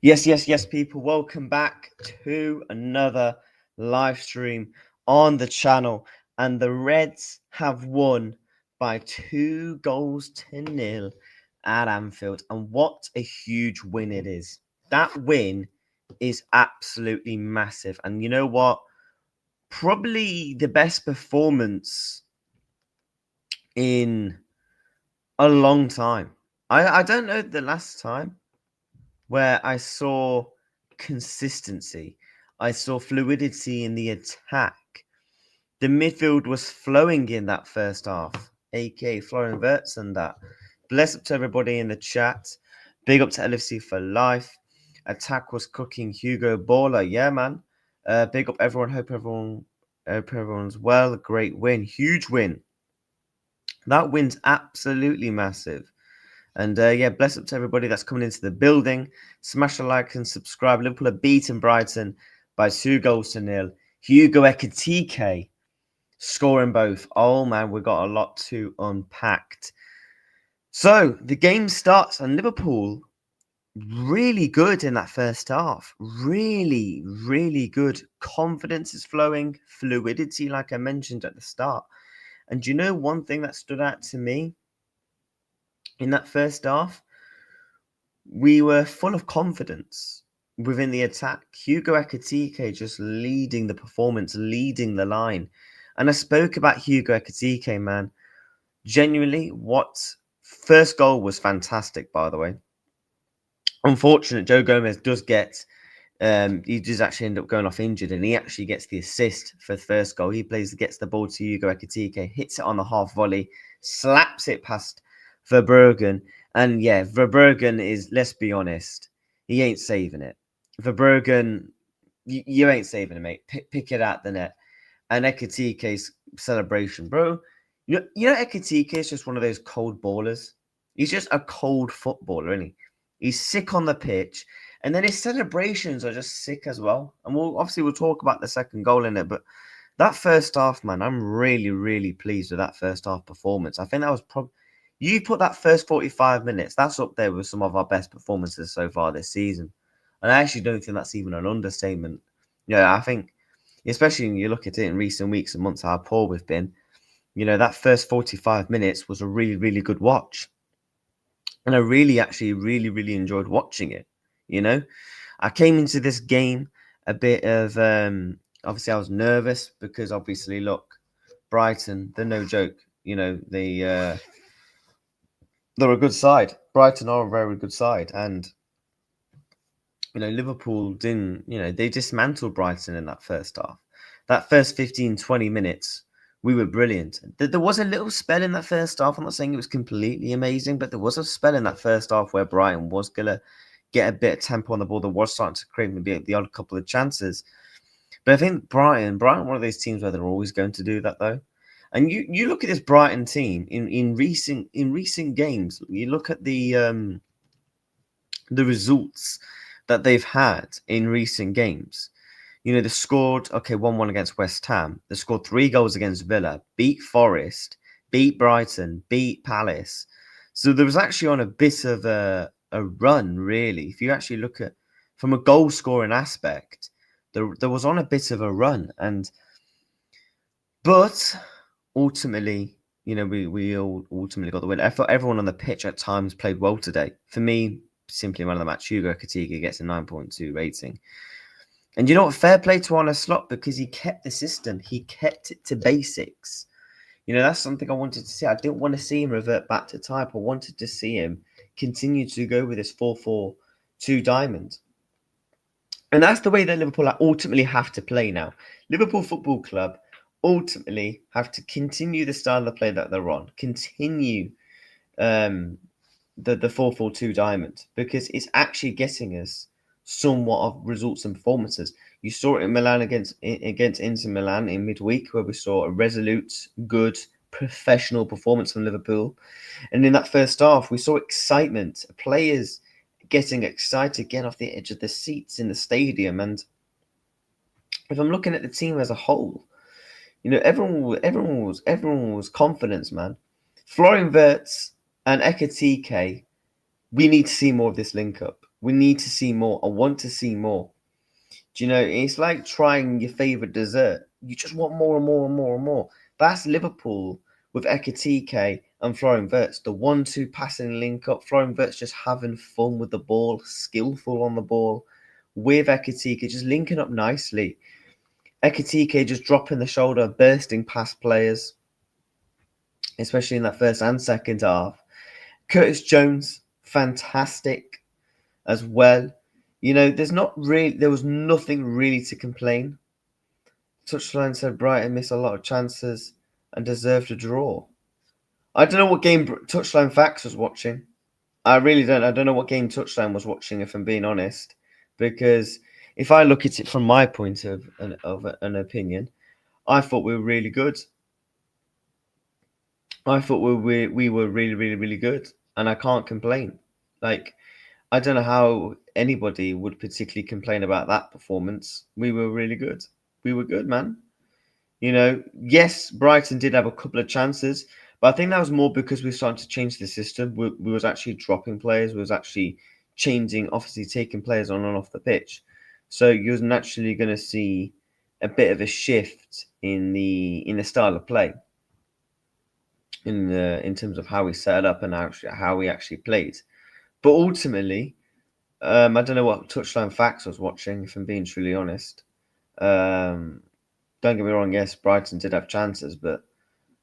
Yes, people. Welcome back to another live stream on the channel. And the Reds have won by 2 goals to 0 at Anfield. And what a huge win it is. That win is absolutely massive. And you know what? Probably the best performance in a long time. I don't know the last time where I saw consistency. I saw fluidity in the attack. The midfield was flowing in that first half, aka Florian Wirtz and that. Bless up to everybody in the chat. Big up to LFC for life. Attack was cooking. Hugo Baller, yeah, man. Big up everyone. Hope everyone's well. Great win, huge win. That win's absolutely massive. And bless up to everybody that's coming into the building. Smash a like and subscribe. Liverpool are beating Brighton by 2 goals to 0. Hugo Ekitike scoring both. Oh man, we've got a lot to unpack. So the game starts and Liverpool really good in that first half. Really, really good. Confidence is flowing. Fluidity, like I mentioned at the start. And do you know one thing that stood out to me in that first half? We were full of confidence within the attack. Hugo Ekitike just leading the performance, leading the line. And I spoke about Hugo Ekitike, man. Genuinely, what first goal was fantastic, by the way. Unfortunate, Joe Gomez does get, he does actually end up going off injured, and he actually gets the assist for the first goal. He gets the ball to Hugo Ekitike, hits it on the half volley, slaps it past Verbruggen. And yeah, Verbruggen is, let's be honest, he ain't saving it. Verbruggen, you ain't saving it, mate. Pick it out the net. And Ekitike's celebration, bro. You know Ekitike is just one of those cold ballers. He's just a cold footballer, isn't he? He's sick on the pitch. And then his celebrations are just sick as well. And we'll talk about the second goal in it. But that first half, man, I'm really, really pleased with that first half performance. I think that was probably, you put that first 45 minutes, that's up there with some of our best performances so far this season. And I actually don't think that's even an understatement. Yeah, I think, especially when you look at it in recent weeks and months, how poor we've been, that first 45 minutes was a really, really good watch. And I really enjoyed watching it. I came into this game a bit of, obviously I was nervous because obviously, look, Brighton, they're no joke. They're a good side. Brighton are a very good side. And, Liverpool didn't, they dismantled Brighton in that first half. That first 15, 20 minutes, we were brilliant. There was a little spell in that first half. I'm not saying it was completely amazing, but there was a spell in that first half where Brighton was going to get a bit of tempo on the ball. There was starting to create maybe the odd couple of chances. But I think Brighton, one of those teams where they're always going to do that, though. And you look at this Brighton team in recent games. You look at the results that they've had in recent games. They scored, 1-1 against West Ham. They scored 3 goals against Villa, beat Forest, beat Brighton, beat Palace. So there was actually on a bit of a run, really. If you actually look at, from a goal scoring aspect, there was on a bit of a run. But ultimately, we all ultimately got the win. I thought everyone on the pitch at times played well today. For me, simply man of the match, Hugo Ekitike gets a 9.2 rating. And you know what? Fair play to Arne Slot because he kept the system. He kept it to basics. That's something I wanted to see. I didn't want to see him revert back to type. I wanted to see him continue to go with this 4-4-2 diamond. And that's the way that Liverpool ultimately have to play now. Liverpool Football Club ultimately have to continue the style of play that they're on. Continue the 4-4-2 diamond because it's actually getting us somewhat of results and performances. You saw it in Milan against Inter Milan in midweek, where we saw a resolute, good, professional performance from Liverpool. And in that first half, we saw excitement, players getting excited, getting off the edge of the seats in the stadium. And if I'm looking at the team as a whole, everyone was confident, man. Florian Wirtz and Ekitike, we need to see more of this link up. We need to see more. I want to see more. Do you know, it's like trying your favourite dessert. You just want more and more and more and more. That's Liverpool with Ekitike and Florian Wirtz. The 1-2 passing link up. Florian Wirtz just having fun with the ball, skillful on the ball. With Ekitike just linking up nicely. Ekitike just dropping the shoulder, bursting past players, especially in that first and second half. Curtis Jones, fantastic as well. You know, there was nothing really to complain. Touchline said Brighton missed a lot of chances and deserved a draw. I don't know what game Touchline Facts was watching. I really don't. I don't know what game Touchline was watching, if I'm being honest. Because if I look at it from my point of an opinion, I thought we were really good. I thought we were really, really, really good. And I can't complain. Like, I don't know how anybody would particularly complain about that performance. We were really good. We were good, man. You know, yes, Brighton did have a couple of chances, but I think that was more because we were starting to change the system. We was actually dropping players. We was actually changing, obviously taking players on and off the pitch. So you're naturally going to see a bit of a shift in the style of play, in terms of how we set up and how we actually played. But ultimately, I don't know what Touchline Facts was watching, if I'm being truly honest. Don't get me wrong, yes, Brighton did have chances, but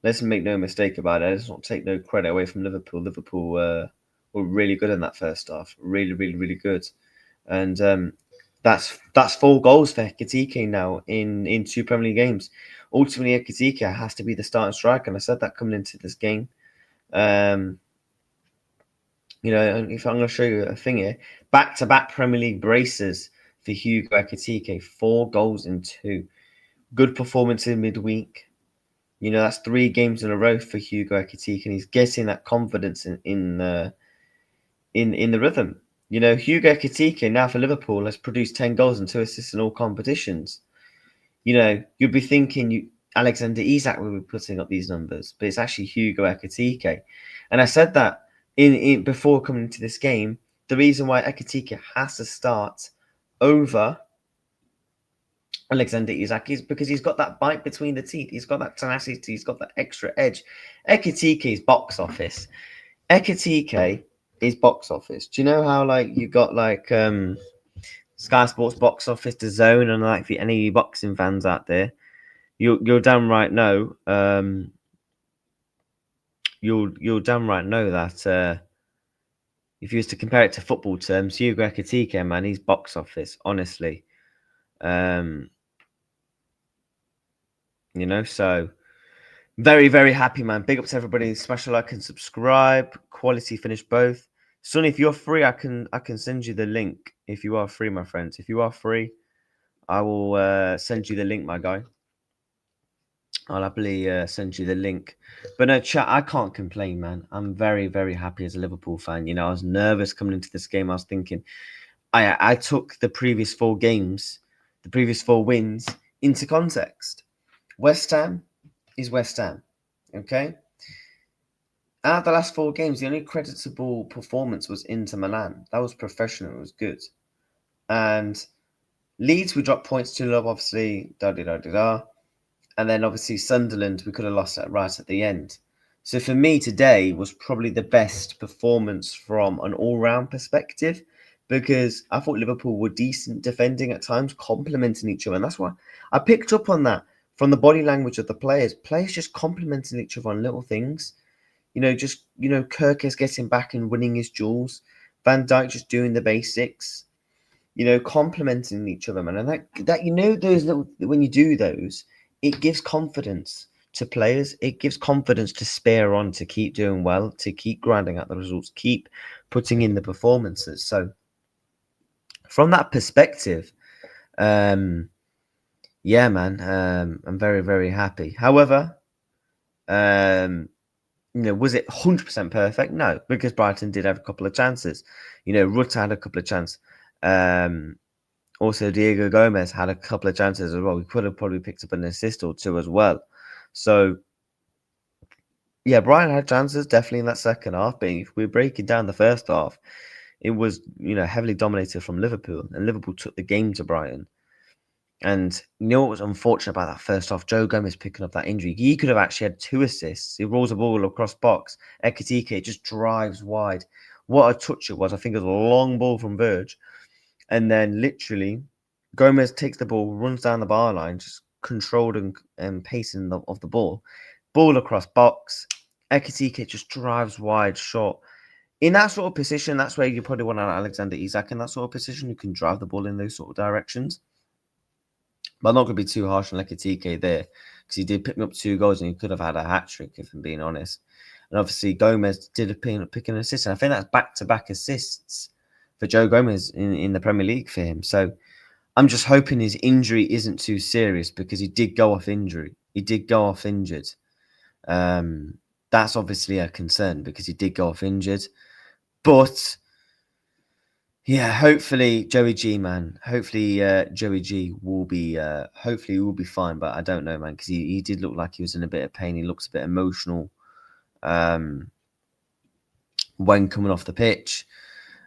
let's make no mistake about it. Let's not take no credit away from Liverpool. Liverpool were really good in that first half. Really, really, really good. And that's 4 goals for Ekitike now in 2 Premier League games. Ultimately, Ekitike has to be the starting striker, and I said that coming into this game. You know, if I'm going to show you a thing here, back-to-back Premier League braces for Hugo Ekitike, 4 goals in 2. Good performance in midweek. You know, that's 3 games in a row for Hugo Ekitike, and he's getting that confidence in the rhythm. You know, Hugo Ekitike now for Liverpool has produced 10 goals and 2 assists in all competitions. You know, you'd be thinking Alexander Isak will be putting up these numbers, but it's actually Hugo Ekitike. And I said that in before coming into this game, the reason why Ekitike has to start over Alexander Isak is because he's got that bite between the teeth. He's got that tenacity. He's got that extra edge. Ekitike is box office. Ekitike is box office. Do you know how like you got like Sky Sports box office, the Zone, and like for any boxing fans out there, you'll damn right know. You'll damn right know that if you was to compare it to football terms, Hugo Ekitike, man, he's box office. Honestly, you know, so very, very happy, man. Big up to everybody. Smash a like and subscribe. Quality finish both. Sonny, if you're free, I can send you the link. If you are free, my friends. If you are free, I will send you the link, my guy. I'll happily send you the link. But no, chat, I can't complain, man. I'm very, very happy as a Liverpool fan. You know, I was nervous coming into this game. I was thinking, I took the previous 4 games, the previous 4 wins into context. West Ham is West Ham, okay? Out of the last 4 games, the only creditable performance was Inter Milan. That was professional. It was good. And Leeds, we dropped points to love, obviously. And then obviously Sunderland, we could have lost that right at the end. So for me, today was probably the best performance from an all-round perspective, because I thought Liverpool were decent defending at times, complementing each other. And that's why I picked up on that from the body language of the players. Players just complimenting each other on little things. You know, just, you know, Kirk is getting back and winning his duels. Van Dijk just doing the basics. You know, complimenting each other, man. And that you know, those little, when you do those, it gives confidence to players. It gives confidence to spare on, to keep doing well, to keep grinding out the results, keep putting in the performances. So from that perspective, yeah, man, I'm very, very happy. However, you know, was it 100% perfect? No, because Brighton did have a couple of chances. You know, Rutter had a couple of chances. Also, Diego Gomez had a couple of chances as well. We could have probably picked up an assist or 2 as well. So, yeah, Brighton had chances definitely in that second half. But if we're breaking down the first half, it was, heavily dominated from Liverpool, and Liverpool took the game to Brighton. And you know what was unfortunate about that first half? Joe Gomez picking up that injury. He could have actually had 2 assists. He rolls a ball across box. Ekitike just drives wide. What a touch it was. I think it was a long ball from Verge. And then literally, Gomez takes the ball, runs down the bar line, just controlled and pacing of the ball. Ball across box. Ekitike just drives wide, short. In that sort of position, that's where you probably want Alexander Isak in that sort of position, who can drive the ball in those sort of directions. But I'm not going to be too harsh on Ekitike there, because he did pick up 2 goals and he could have had a hat-trick, if I'm being honest. And obviously, Gomez did pick an assist. And I think that's back-to-back assists for Joe Gomez in the Premier League for him. So I'm just hoping his injury isn't too serious, because he did go off injury. He did go off injured. That's obviously a concern, because he did go off injured. But yeah, hopefully Joey G, man. Hopefully Joey G will be fine. But I don't know, man, because he did look like he was in a bit of pain. He looks a bit emotional when coming off the pitch.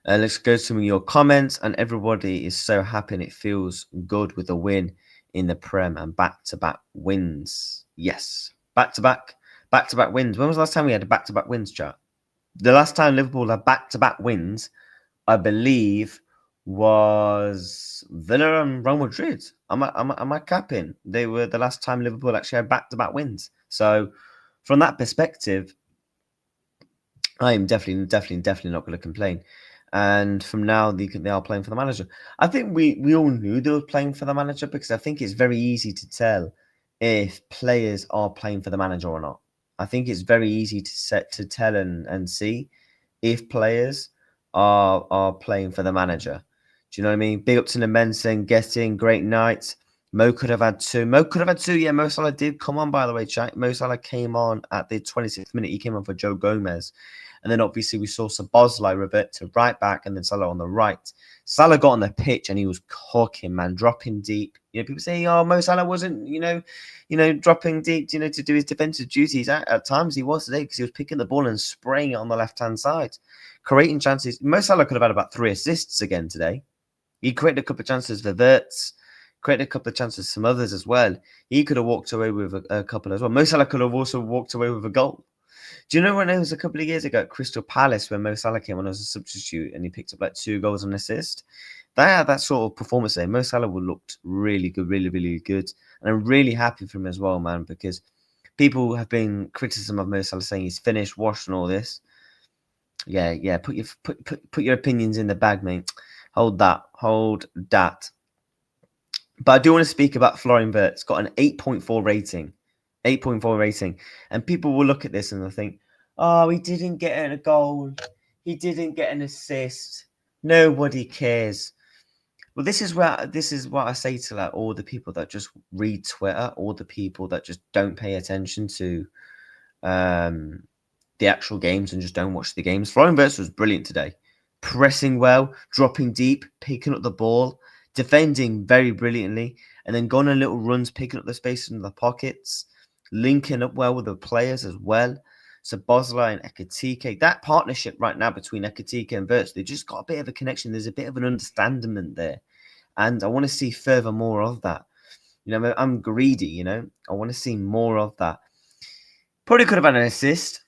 Let's go to some of your comments. And everybody is so happy, and it feels good with a win in the Prem and back-to-back wins. Yes, back-to-back wins. When was the last time we had a back-to-back wins, chat? The last time Liverpool had back-to-back wins, I believe, was Villa and Real Madrid. Am I capping? They were the last time Liverpool actually had back-to-back wins. So from that perspective, I am definitely not going to complain. And from now, they are playing for the manager. I think we all knew they were playing for the manager, because I think it's very easy to tell if players are playing for the manager or not. I think it's very easy to tell and see if players are playing for the manager. Do you know what I mean? Big up to the men saying, get in, great night. Mo could have had 2. Yeah, Mo Salah did come on, by the way, chat. Mo Salah came on at the 26th minute. He came on for Joe Gomez. And then obviously we saw Szoboszlai revert to right back, and then Salah on the right. Salah got on the pitch and he was cooking, man, dropping deep. People say, oh, Mo Salah wasn't, dropping deep, to do his defensive duties. At times he was today, because he was picking the ball and spraying it on the left-hand side, creating chances. Mo Salah could have had about 3 assists again today. He created a couple of chances for Wirtz, created a couple of chances for some others as well. He could have walked away with a couple as well. Mo Salah could have also walked away with a goal. Do you know when it was a couple of years ago at Crystal Palace, when Mo Salah came on as a substitute and he picked up like 2 goals and an assist? They had that sort of performance there. Mo Salah looked really good, really, really good. And I'm really happy for him as well, man, because people have been criticism of Mo Salah, saying he's finished, washed, and all this. Yeah. Put your opinions in the bag, mate. Hold that. But I do want to speak about Florian Wirtz. Got an 8.4 rating. 8.4 rating. And people will look at this and they'll think, oh, he didn't get a goal. He didn't get an assist. Nobody cares. Well, this is what I say to like all the people that just read Twitter, all the people that just don't pay attention to the actual games and just don't watch the games. Florian Wirtz was brilliant today. Pressing well, dropping deep, picking up the ball, defending very brilliantly, and then going on little runs, picking up the space in the pockets, linking up well with the players as well. So Szoboszlai and Ekitike, that partnership right now between Ekitike and Wirtz, they just got a bit of a connection. There's a bit of an understanding there. And I want to see further more of that. I'm greedy, I want to see more of that. Probably could have had an assist.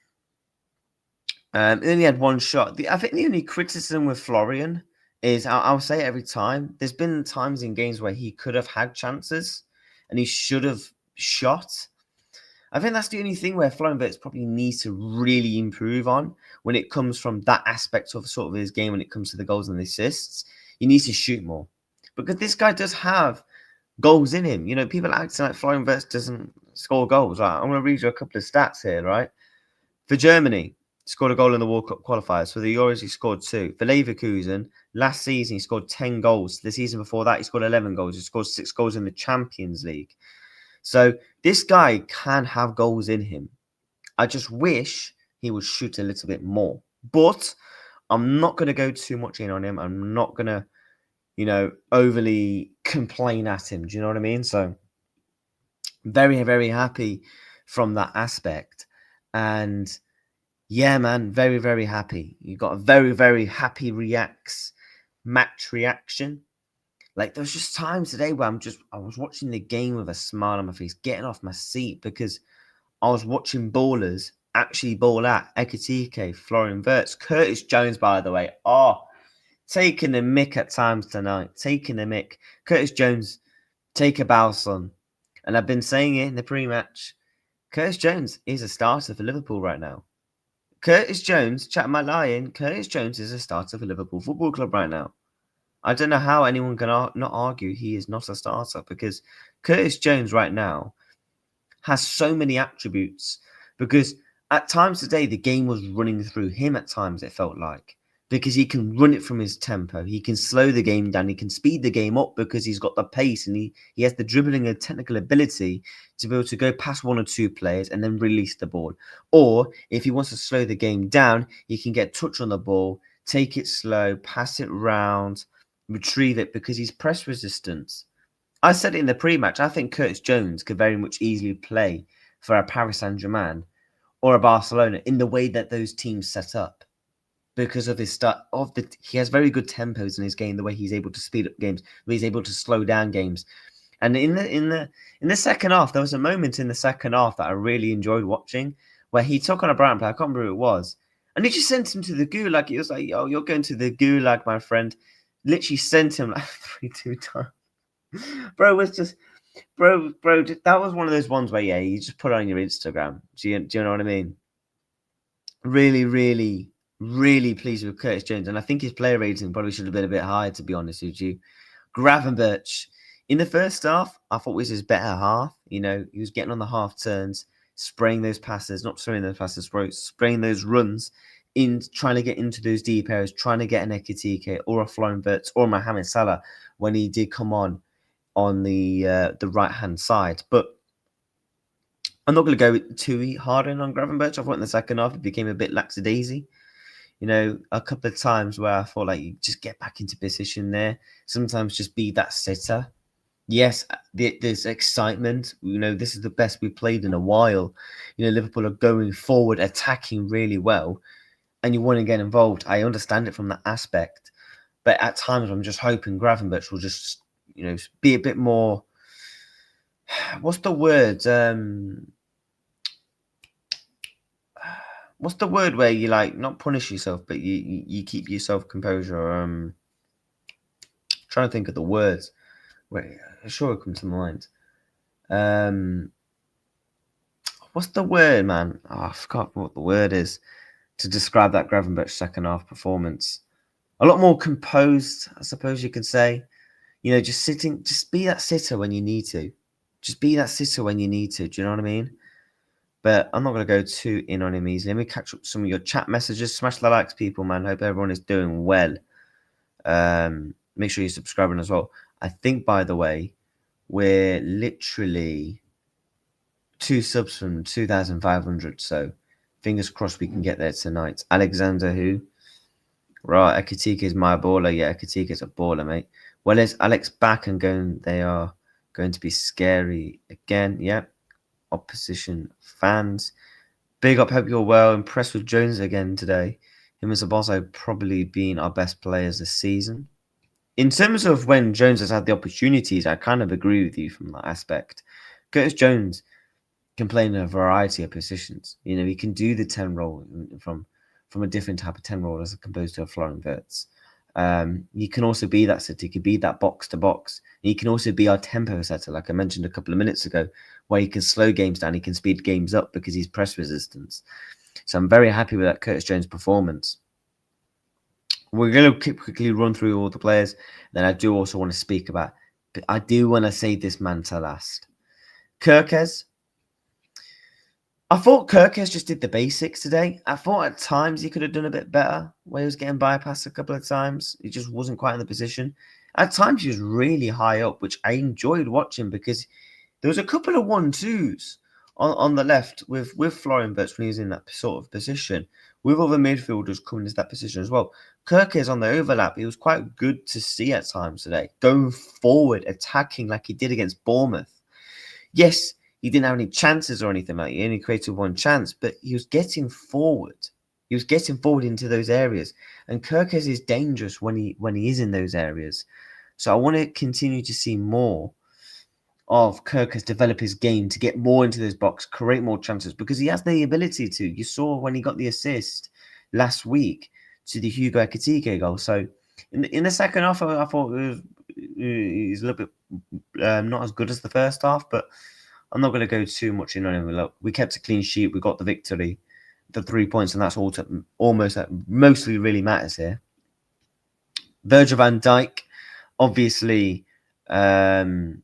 He only had 1 shot. I think the only criticism with Florian is, I'll say it every time, there's been times in games where he could have had chances and he should have shot. I think that's the only thing where Florian Wirtz probably needs to really improve on when it comes from that aspect of sort of his game, when it comes to the goals and the assists. He needs to shoot more. Because this guy does have goals in him. People acting like Florian Wirtz doesn't score goals. Right? I'm going to read you a couple of stats here, right? For Germany, scored a goal in the World Cup qualifiers. For the Euros, he scored 2. For Leverkusen, last season, he scored 10 goals. The season before that, he scored 11 goals. He scored 6 goals in the Champions League. So this guy can have goals in him. I just wish he would shoot a little bit more. But I'm not going to go too much in on him. I'm not going to, overly complain at him. Do you know what I mean? So very, very happy from that aspect. And Yeah, man, very, very happy. You got a very, very happy match reaction. Like there was just times today where I was watching the game with a smile on my face, getting off my seat because I was watching ballers actually ball out. Ekitike, Florian Wirtz, Curtis Jones, by the way. Oh, taking the mick at times tonight. Taking the mick. Curtis Jones, take a bow, son. And I've been saying it in the pre-match. Curtis Jones is a starter for Liverpool right now. Curtis Jones, chat my lying, Curtis Jones is a starter for Liverpool Football Club right now. I don't know how anyone can not argue he is not a starter because Curtis Jones right now has so many attributes because at times today the game was running through him at times it felt like because he can run it from his tempo, he can slow the game down, he can speed the game up because he's got the pace and he has the dribbling and technical ability to be able to go past one or two players and then release the ball. Or if he wants to slow the game down, he can get touch on the ball, take it slow, pass it round, retrieve it because he's press resistance. I said it in the pre-match. I think Curtis Jones could very much easily play for a Paris Saint-Germain or a Barcelona in the way that those teams set up because of his start. He has very good tempos in his game. The way he's able to speed up games, where he's able to slow down games. And in the second half, there was a moment in the second half that I really enjoyed watching where he took on a Brighton player. I can't remember who it was, and he just sent him to the gulag. He was like, "Oh, you're going to the gulag, my friend." Literally sent him like 3-2 times. Bro was just bro. That was one of those ones where you just put it on your Instagram. Do you know what I mean? Really, really, really pleased with Curtis Jones, and I think his player rating probably should have been a bit higher, to be honest with you. Gravenberch in the first half, I thought was his better half. You know, he was getting on the half turns, spraying those passes, not spraying those passes, spraying those runs in, trying to get into those deep areas, trying to get an Ekitike or a Florian Wirtz or Mohamed Salah when he did come on the right hand side. But I'm not going to go too hard in on Gravenberch. I thought in the second half it became a bit lackadaisy. You know, a couple of times where I thought like you just get back into position there. Sometimes just be that sitter. Yes, there's excitement. You know, this is the best we've played in a while. You know, Liverpool are going forward, attacking really well, and you want to get involved. I understand it from that aspect, but at times I'm just hoping Gravenberch will just, you know, be a bit more. What's the word? What's the word where you like not punish yourself, but you keep yourself composure? Trying to think of the words. Wait, I'm sure it comes to mind. What's the word, man? Oh, I forgot what the word is to describe that Gravenberch second half performance. A lot more composed, I suppose you could say. You know, just sitting, just be that sitter when you need to. Just be that sitter when you need to. Do you know what I mean? But I'm not going to go too in on him easily. Let me catch up some of your chat messages. Smash the likes, people, man. Hope everyone is doing well. Make sure you're subscribing as well. I think, by the way, we're literally 2 subs from 2,500. So fingers crossed we can get there tonight. Alexander, who? Right, Ekitike is my baller. Yeah, Ekitike is a baller, mate. Well, is Alex back and going? They are going to be scary again. Yeah. Opposition fans. Big up, hope you're well. Impressed with Jones again today. Him and Saboso probably been our best players this season. In terms of when Jones has had the opportunities, I kind of agree with you from that aspect. Curtis Jones can play in a variety of positions. You know, he can do the 10 role from a different type of 10 role as opposed to a Florian Wirtz. He can also be that sitter. He can be that box to box. He can also be our tempo setter, like I mentioned a couple of minutes ago, where he can slow games down. He can speed games up because he's press resistance. So I'm very happy with that Curtis Jones performance. We're going to quickly run through all the players. Then I do also want to speak about, I do want to save this man to last. Kirkes. I thought Kirkes just did the basics today. I thought at times he could have done a bit better where he was getting bypassed a couple of times. He just wasn't quite in the position. At times he was really high up, which I enjoyed watching because there was a couple of 1-2s on the left with Florian Wirtz when he was in that sort of position, with other midfielders coming into that position as well. Kirkes on the overlap, he was quite good to see at times today, going forward, attacking like he did against Bournemouth. Yes, he didn't have any chances or anything like that. He only created one chance, but he was getting forward. He was getting forward into those areas, and Kirkes is dangerous when he is in those areas. So I want to continue to see more of Kirkes develop his game to get more into this box, create more chances, because he has the ability to. You saw when he got the assist last week to the Hugo Ekitike goal. So in the second half, I thought he's a little bit not as good as the first half, but I'm not going to go too much in on him. Look, we kept a clean sheet. We got the victory, the 3 points, and that's almost mostly really matters here. Virgil van Dijk, obviously, didn't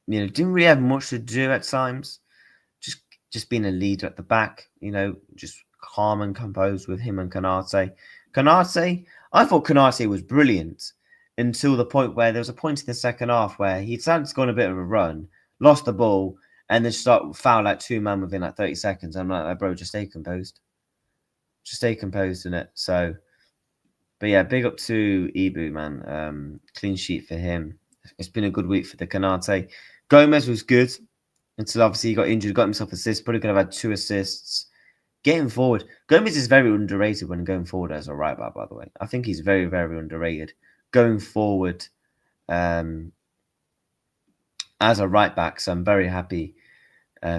really have much to do at times. Just being a leader at the back, just calm and composed with him and Konate. I thought Konate was brilliant until the point where there was a point in the second half where he started to go on a bit of a run, lost the ball, and then foul like 2 men within like 30 seconds. I'm like, bro, just stay composed. Just stay composed in it. So, but yeah, big up to Ibu, man. Clean sheet for him. It's been a good week for the Konate. Gomez was good until obviously he got injured, got himself assists. Probably could have had 2 assists. Getting forward, Gomez is very underrated when going forward as a right back, by the way. I think he's very, very underrated. Going forward as a right back, so I'm very happy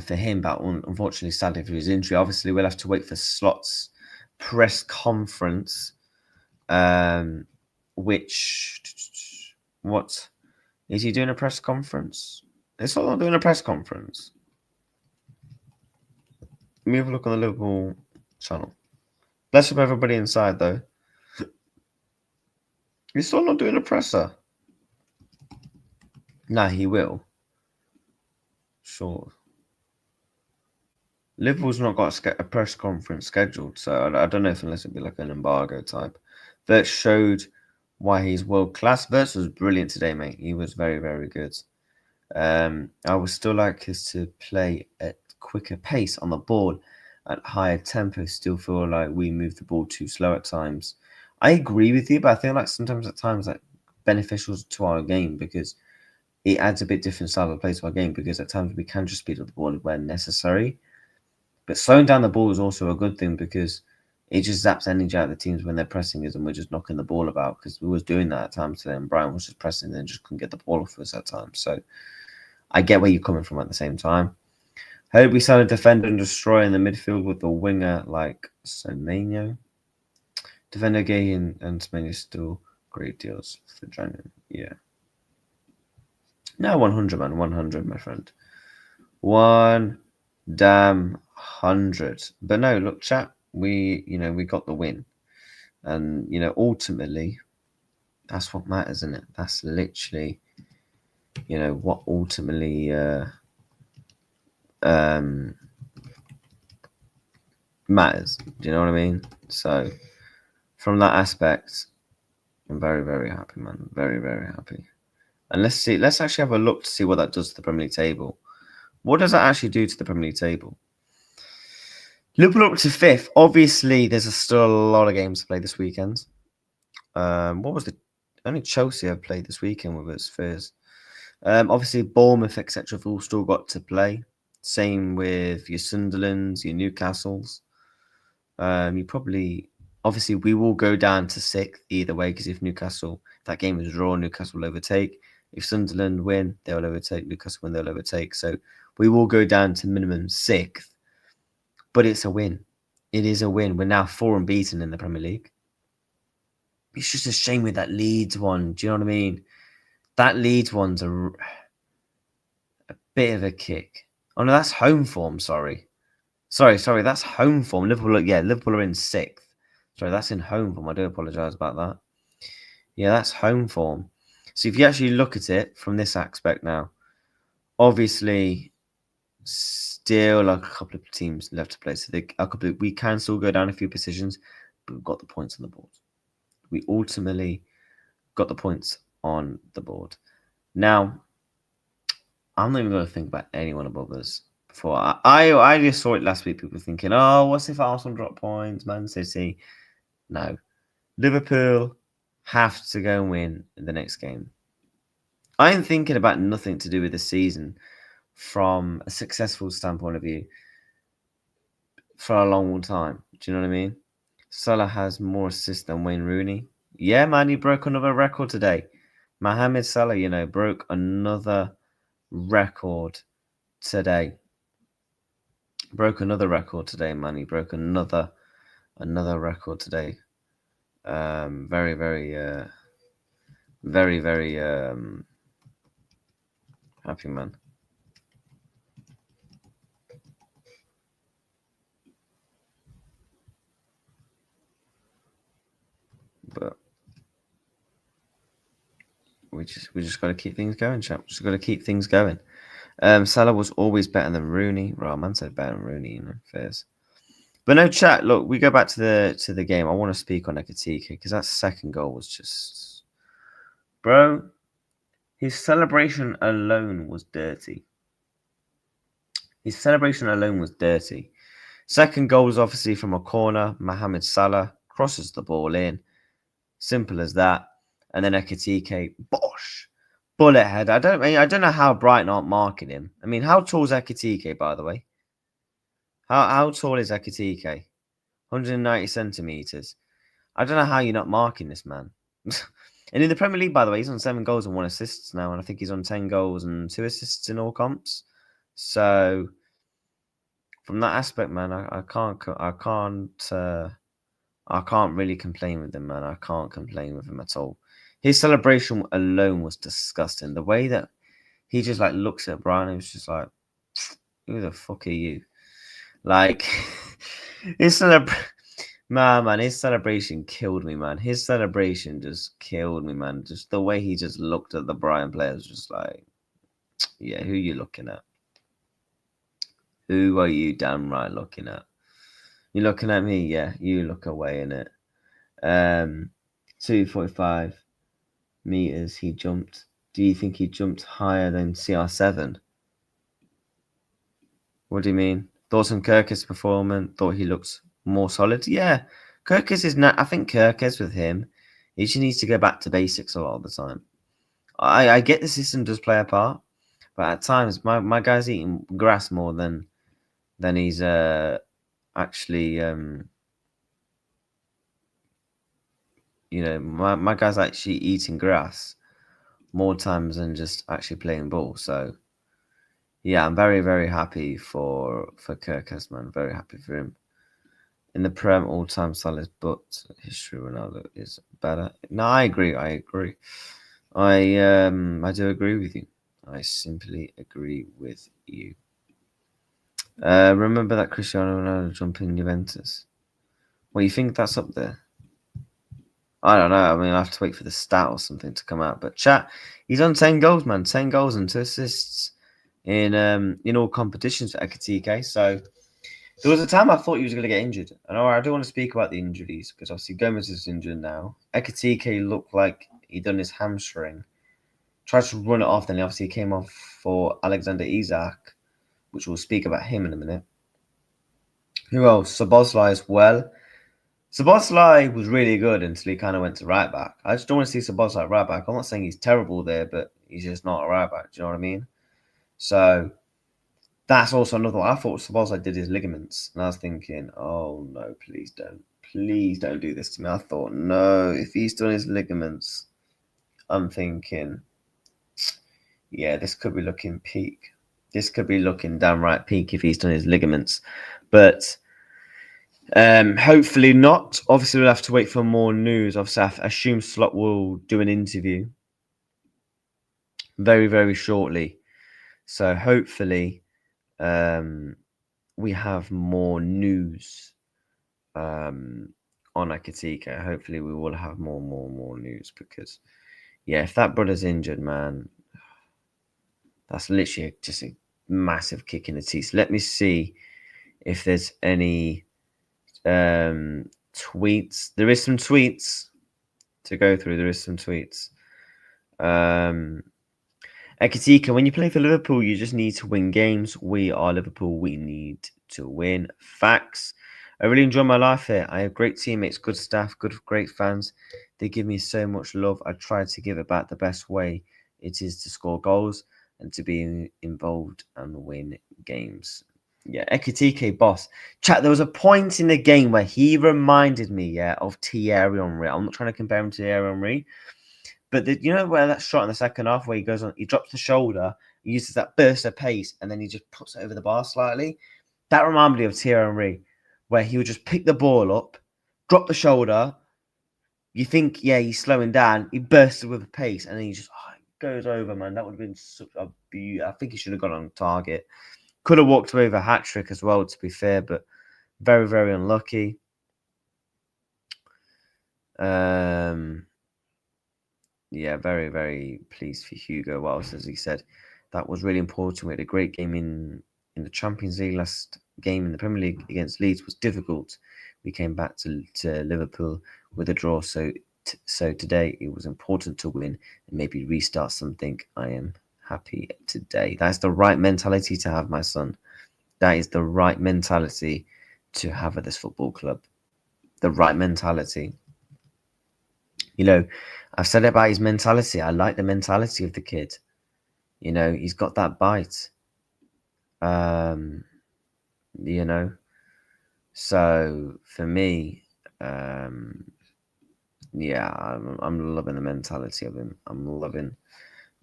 for him, but unfortunately, sadly for his injury. Obviously, we'll have to wait for Slot's press conference, what is he doing a press conference? It's not doing a press conference. Let me have a look on the Liverpool channel. Bless up everybody inside, though. He's still not doing a presser. Nah, he will. Sure. Liverpool's not got a press conference scheduled, so I don't know if unless it'd be like an embargo type. Vert showed why he's world class. Vert was brilliant today, mate. He was very, very good. I would still like us to play at quicker pace on the ball at higher tempo. Still feel like we move the ball too slow at times. I agree with you, but I feel like sometimes at times like beneficial to our game because it adds a bit different style of play to our game because at times we can just speed up the ball when necessary. But slowing down the ball is also a good thing because it just zaps energy out of the teams when they're pressing us and we're just knocking the ball about because we was doing that at times today and Brighton was just pressing and just couldn't get the ball off us at times. So I get where you're coming from at the same time. Hope we sign a defender and destroy in the midfield with a winger like Semenyo. Defender Gay and Semenyo still great deals for January. Yeah. No, 100, man. 100, my friend. 1 damn 100. But no, look, chat, we got the win. And, ultimately, that's what matters, isn't it? That's literally, what ultimately matters. Do you know what I mean? So, from that aspect, I'm very, very happy, man. Very, very happy. And let's actually have a look to see what that does to the Premier League table. What does that actually do to the Premier League table? Liverpool up to 5th. Obviously, there's still a lot of games to play this weekend. What was only Chelsea have played this weekend with us first. Obviously, Bournemouth, etc. have all still got to play. Same with your Sunderlands, your Newcastles. Obviously, we will go down to 6th either way because if that game is drawn, Newcastle will overtake. If Sunderland win, they'll overtake. Newcastle win, they'll overtake. So we will go down to minimum 6th. But it's a win. It is a win. We're now 4 unbeaten in the Premier League. It's just a shame with that Leeds one. Do you know what I mean? That Leeds one's a bit of a kick. Oh, no, that's home form, sorry. Sorry, that's home form. Liverpool are in 6th. Sorry, that's in home form. I do apologise about that. Yeah, that's home form. So if you actually look at it from this aspect now, obviously, still a couple of teams left to play. So we can still go down a few positions, but we've got the points on the board. We ultimately got the points on the board. Now, I'm not even going to think about anyone above us. Before I just saw it last week. People thinking, "Oh, what's if Arsenal drop points? Man City." No, Liverpool have to go and win the next game. I'm thinking about nothing to do with the season from a successful standpoint of view for a long time. Do you know what I mean? Salah has more assists than Wayne Rooney. Yeah, man, he broke another record today. Mohamed Salah, broke another record today. Broke another record today, man. He broke another record today. Very, very, very, very happy, man. But we just got to keep things going, champ. Just got to keep things going. Salah was always better than Rooney. Right, man said better than Rooney, fairs. But no, chat. Look, we go back to the game. I want to speak on Ekitike because that second goal was just, bro. His celebration alone was dirty. Second goal was obviously from a corner. Mohamed Salah crosses the ball in. Simple as that. And then Ekitike, bosh, bullet head. I don't know how Brighton aren't marking him. I mean, how tall is Ekitike, by the way? How tall is Ekitike? 190 centimeters. I don't know how you're not marking this man. And in the Premier League, by the way, he's on 7 goals and 1 assist now, and I think he's on 10 goals and 2 assists in all comps. So from that aspect, man, I can't really complain with him, man. I can't complain with him at all. His celebration alone was disgusting. The way that he just like looks at Brian, he was just like, "Who the fuck are you?" Like his his celebration killed me, man. His celebration just killed me, man. Just the way he just looked at the Brian players, just like, yeah, who are you looking at? Who are you damn right looking at? You looking at me? Yeah, you look away in it. 245 meters he jumped. Do you think he jumped higher than CR7? What do you mean? Thoughts on Kirkus' performance? Thought he looked more solid? Yeah, Kirkus is not. I think Kirkus with him, he just needs to go back to basics a lot of the time. I get the system does play a part, but at times my guy's eating grass more than he's actually my guy's actually eating grass more times than just actually playing ball. So yeah, I'm very, very happy for Kirkus, man. Very happy for him. In the Prem, all-time Salah's, but history Ronaldo is better. No, I agree. I do agree with you. I simply agree with you. Remember that Cristiano Ronaldo jumping Juventus? Well, you think that's up there? I don't know. I mean, I have to wait for the stat or something to come out. But chat, he's on 10 goals, man. 10 goals and 2 assists in all competitions for Ekitike. So there was a time I thought he was going to get injured. I know I don't want to speak about the injuries because obviously Gomez is injured now. Ekitike looked like he'd done his hamstring. Tried to run it off, then he obviously came off for Alexander Isak, which we'll speak about him in a minute. Who else? Szoboszlai as well. Szoboszlai was really good until he kind of went to right back. I just don't want to see Szoboszlai right back. I'm not saying he's terrible there, but he's just not a right back. Do you know what I mean? So that's also another one. I thought Szoboszlai did his ligaments, and I was thinking, oh no, please don't do this to me. I thought, no, if he's done his ligaments, I'm thinking, yeah, this could be looking peak. This could be looking damn right peak if he's done his ligaments, but hopefully not. Obviously, we'll have to wait for more news. Obviously, I assume Slot will do an interview very, very shortly. So hopefully, we have more news on Ekitike. Hopefully, we will have more news because, yeah, if that brother's injured, man, that's literally just a massive kick in the teeth. Let me see if there's any tweets. There is some tweets to go through. Ekitike, when you play for Liverpool, you just need to win games. We are Liverpool. We need to win. Facts. I really enjoy my life here. I have great teammates, good staff, great fans. They give me so much love. I try to give it back the best way it is to score goals and to be involved and win games. Yeah, Ekitike, boss. Chat, there was a point in the game where he reminded me, of Thierry Henry. I'm not trying to compare him to Thierry Henry, but you know where that shot in the second half where he goes on, he drops the shoulder, he uses that burst of pace, and then he just puts it over the bar slightly. That reminded me of Thierry Henry, where he would just pick the ball up, drop the shoulder. You think, he's slowing down. He bursts with a pace, and then he just goes over, man. That would have been such a beauty. I think he should have got on target. Could have walked away with a hat trick as well, to be fair, but very, very unlucky. Yeah, very, very pleased for Hugo. What else has he said? That was really important. We had a great game in the Champions League. Last game in the Premier League against Leeds was difficult. We came back to Liverpool with a draw. So today it was important to win and maybe restart something. I am happy today. That's the right mentality to have, my son. That is the right mentality to have at this football club. The right mentality. You know, I've said about his mentality. I like the mentality of the kid. You know, he's got that bite. You know, so for me, yeah, I'm loving the mentality of him. I'm loving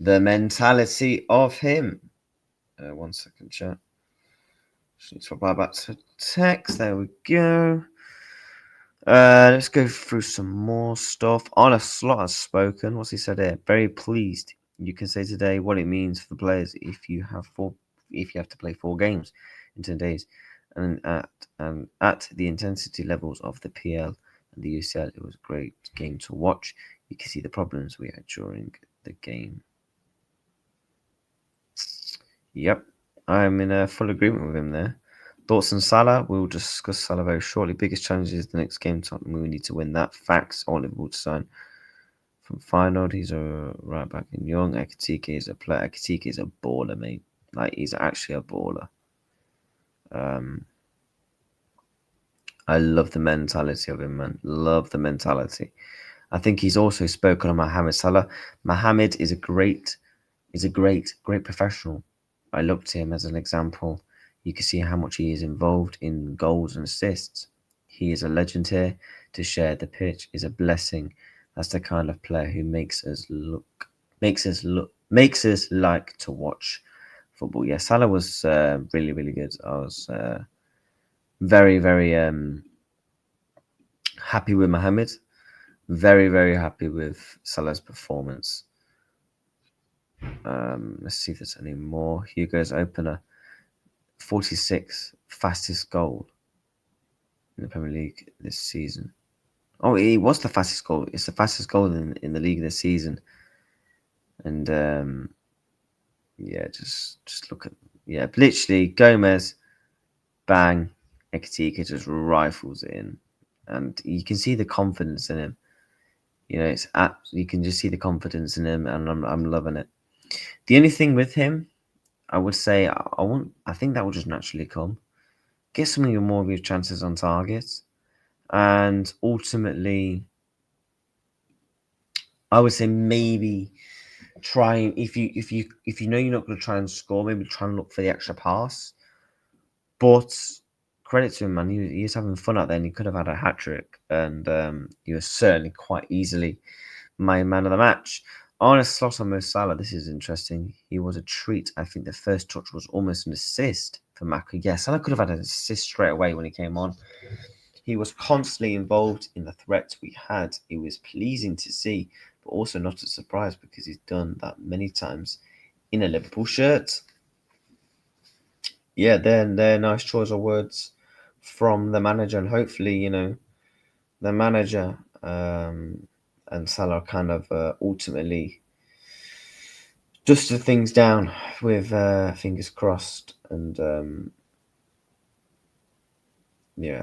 the mentality of him. 1 second, chat. Just need to reply back to text. There we go. Let's go through some more stuff. Honor Slot has spoken. What's he said here? Very pleased. You can say today what it means for the players if you have to play 4 games in 10 days, and at the intensity levels of the PL and the UCL, it was a great game to watch. You can see the problems we had during the game. Yep, I'm in full agreement with him there. Thoughts on Salah? We'll discuss Salah very shortly. Biggest challenge is the next game. We need to win that. Facts. All Liverpool to sign from Feyenoord. He's a right back in Young. Ekitike is a player. Ekitike is a baller, mate. Like, he's actually a baller. I love the mentality of him, man. Love the mentality. I think he's also spoken on Mohamed Salah. Mohamed is a great professional. I look to him as an example. You can see how much he is involved in goals and assists. He is a legend here. To share the pitch is a blessing. That's the kind of player who makes us like to watch football. Yeah, Salah was really, really good. I was very, very happy with Mohamed. Very, very happy with Salah's performance. Let's see if there's any more. Hugo's opener. 46 fastest goal in the Premier League this season. Oh, he was the fastest goal. It's the fastest goal in the league this season. And just look at literally Gomez, bang, Ekitike just rifles it in, and you can see the confidence in him. You know, you can just see the confidence in him, and I'm loving it. The only thing with him, I would say, I think that will just naturally come. Get some of your more of your chances on target, and ultimately, I would say maybe try, if you know you're not going to try and score, maybe try and look for the extra pass. But credit to him, man. He was having fun out there, and he could have had a hat trick, and he was certainly quite easily my man of the match. On a slot on Mo Salah, this is interesting. He was a treat. I think the first touch was almost an assist for Maka. Yeah, Salah could have had an assist straight away when he came on. He was constantly involved in the threats we had. It was pleasing to see, but also not a surprise because he's done that many times in a Liverpool shirt. Yeah, they're nice choice of words from the manager, and hopefully, you know, the manager and Salah kind of ultimately dusted things down with fingers crossed, and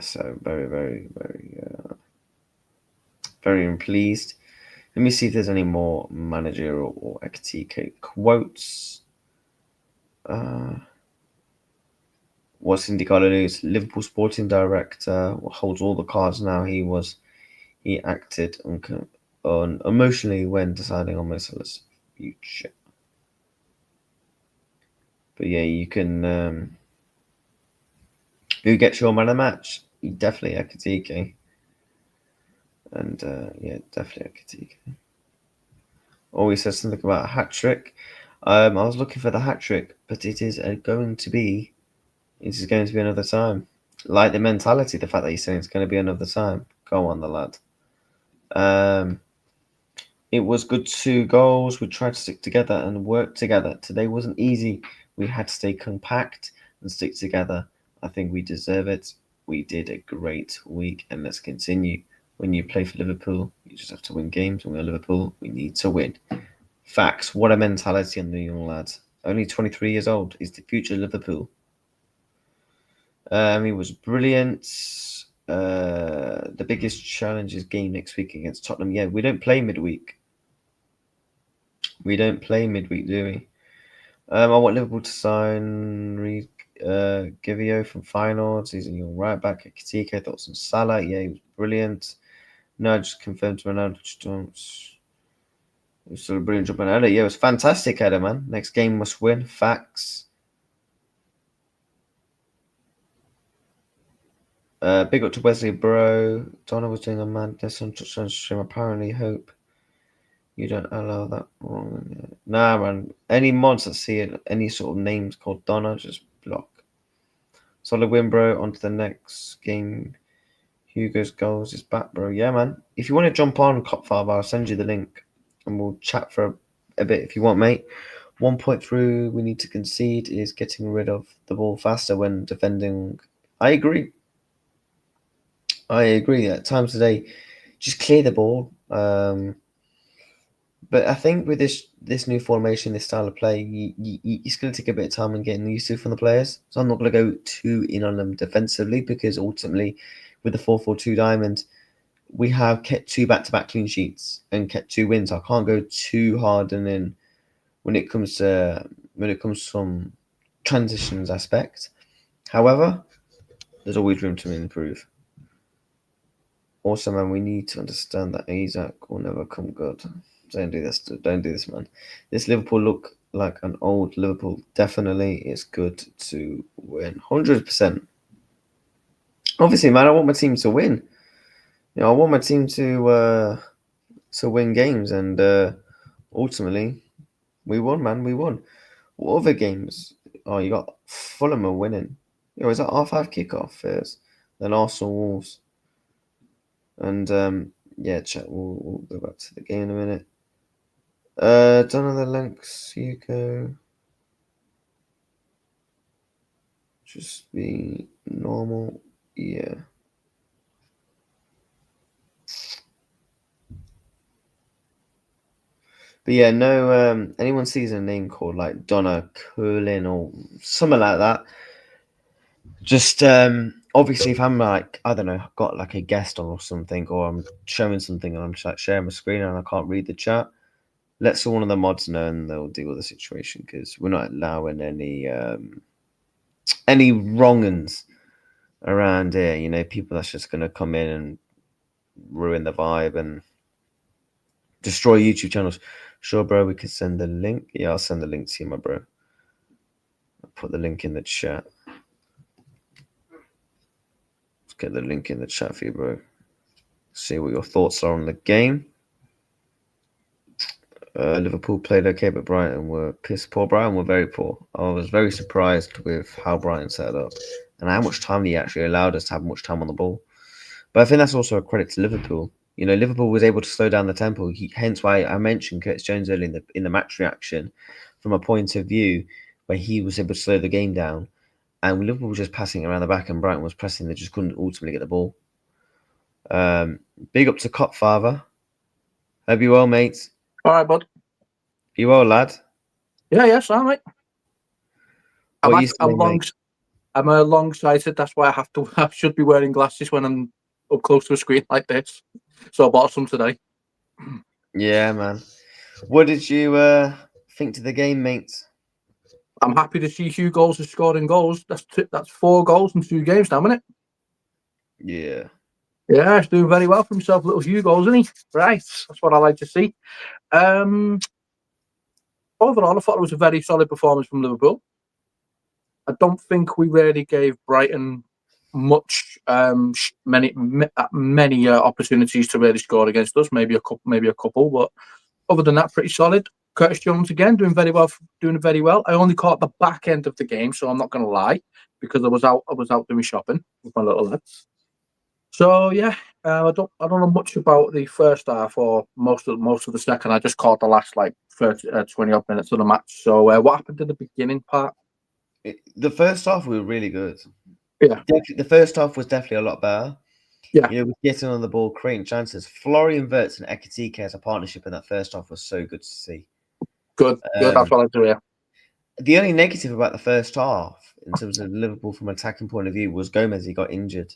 so very, very, very, very pleased. Let me see if there's any more managerial or Ekitike quotes. What's in the news? Liverpool sporting director holds all the cards now. He acted on emotionally when deciding on Mo Salah's future. But yeah, you can Who gets your man of the match? Definitely Ekitike. And yeah, definitely Ekitike. Always says something about a hat trick. I was looking for the hat trick, but it is going to be another time. Like the mentality, the fact that he's saying it's going to be another time. Go on, the lad. It was good 2 goals. We tried to stick together and work together. Today wasn't easy. We had to stay compact and stick together. I think we deserve it. We did a great week, and let's continue. When you play for Liverpool, you just have to win games. When we're Liverpool, we need to win. Facts. What a mentality on the young lad. Only 23 years old. He's the future of Liverpool. He was brilliant. The biggest challenge is game next week against Tottenham. Yeah, we don't play midweek. We don't play midweek, do we? I want Liverpool to sign Givio from Feyenoord. He's a young right back. Ekitike, thoughts on Salah. Yeah, he was brilliant. No, I just confirmed to Ronaldo. It was sort of brilliant job on Header. Yeah, it was fantastic, Header, man. Next game must win. Facts. Big up to Wesley, bro. Donna was doing a madness on touchdown stream. Apparently, hope you don't allow that wrong. Nah, man. Any mods that see it, any sort of names called Donna, just block. Solid win, bro. On to the next game. Hugo's goals is back, bro. Yeah, man. If you want to jump on Cop5, I'll send you the link and we'll chat for a bit if you want, mate. 1 point through we need to concede is getting rid of the ball faster when defending. I agree. At times today, just clear the ball. But I think with this new formation, this style of play, it's going to take a bit of time and getting used to from the players. So I'm not going to go too in on them defensively because ultimately, with the 4-4-2 diamond, we have kept 2 back-to-back clean sheets and kept 2 wins. I can't go too hard and then when it comes from transitions aspect. However, there's always room to improve. Also, man, we need to understand that Isaac will never come good. Don't do this, man. This Liverpool look like an old Liverpool. Definitely, it's good to win. 100%. Obviously, man, I want my team to win. You know, I want my team to win games, and ultimately, we won, man. We won. What other games? Oh, you got Fulham are winning. Yo, is that R5 kickoff first? Then Arsenal Wolves. And yeah, chat. We'll go back to the game in a minute. Don't know the links. Hugo. Just be normal. Yeah. But yeah, no. Anyone sees a name called like Donna Coolin or something like that. Just obviously, if I'm like I don't know, got like a guest on or something, or I'm showing something and I'm just like sharing my screen and I can't read the chat, let one of the mods know and they'll deal with the situation because we're not allowing any wrong-uns around here. You know, people that's just gonna come in and ruin the vibe and destroy YouTube channels. Sure, bro, we can send the link. Yeah, I'll send the link to you, my bro. I'll put the link in the chat. Let's get the link in the chat for you, bro. See what your thoughts are on the game. Liverpool played okay, but Brighton were piss poor. Brighton were very poor. I was very surprised with how Brighton set up and how much time he actually allowed us to have much time on the ball. But I think that's also a credit to Liverpool. You know, Liverpool was able to slow down the tempo. Hence why I mentioned Curtis Jones earlier in the match reaction from a point of view where he was able to slow the game down. And Liverpool was just passing around the back and Brighton was pressing. They just couldn't ultimately get the ball. Big up to Copfather. Hope you well, mate. All right, bud. You well, lad? Yeah, all right. I'm long-sighted. That's why I should be wearing glasses when I'm up close to a screen like this. So I bought some today. Yeah, man. What did you think to the game, mate? I'm happy to see Hugo is scoring goals. That's 4 goals in 2 games now, isn't it? Yeah. Yeah, he's doing very well for himself, little Hugo, isn't he? Right, that's what I like to see. Overall, I thought it was a very solid performance from Liverpool. I don't think we really gave Brighton much many opportunities to really score against us. Maybe a couple, but other than that, pretty solid. Curtis Jones again doing very well. I only caught the back end of the game, so I'm not going to lie, because I was out doing shopping with my little lads. So yeah, I don't know much about the first half or most of the second. I just caught the last 20 odd minutes of the match. So what happened in the beginning part? The first half we were really good. Yeah, the first half was definitely a lot better. Yeah, with getting on the ball, creating chances. Florian Wirtz and Ekitike as a partnership in that first half was so good to see. good. That's what I do. Yeah. The only negative about the first half, in terms of Liverpool from an attacking point of view, was Gomez. He got injured.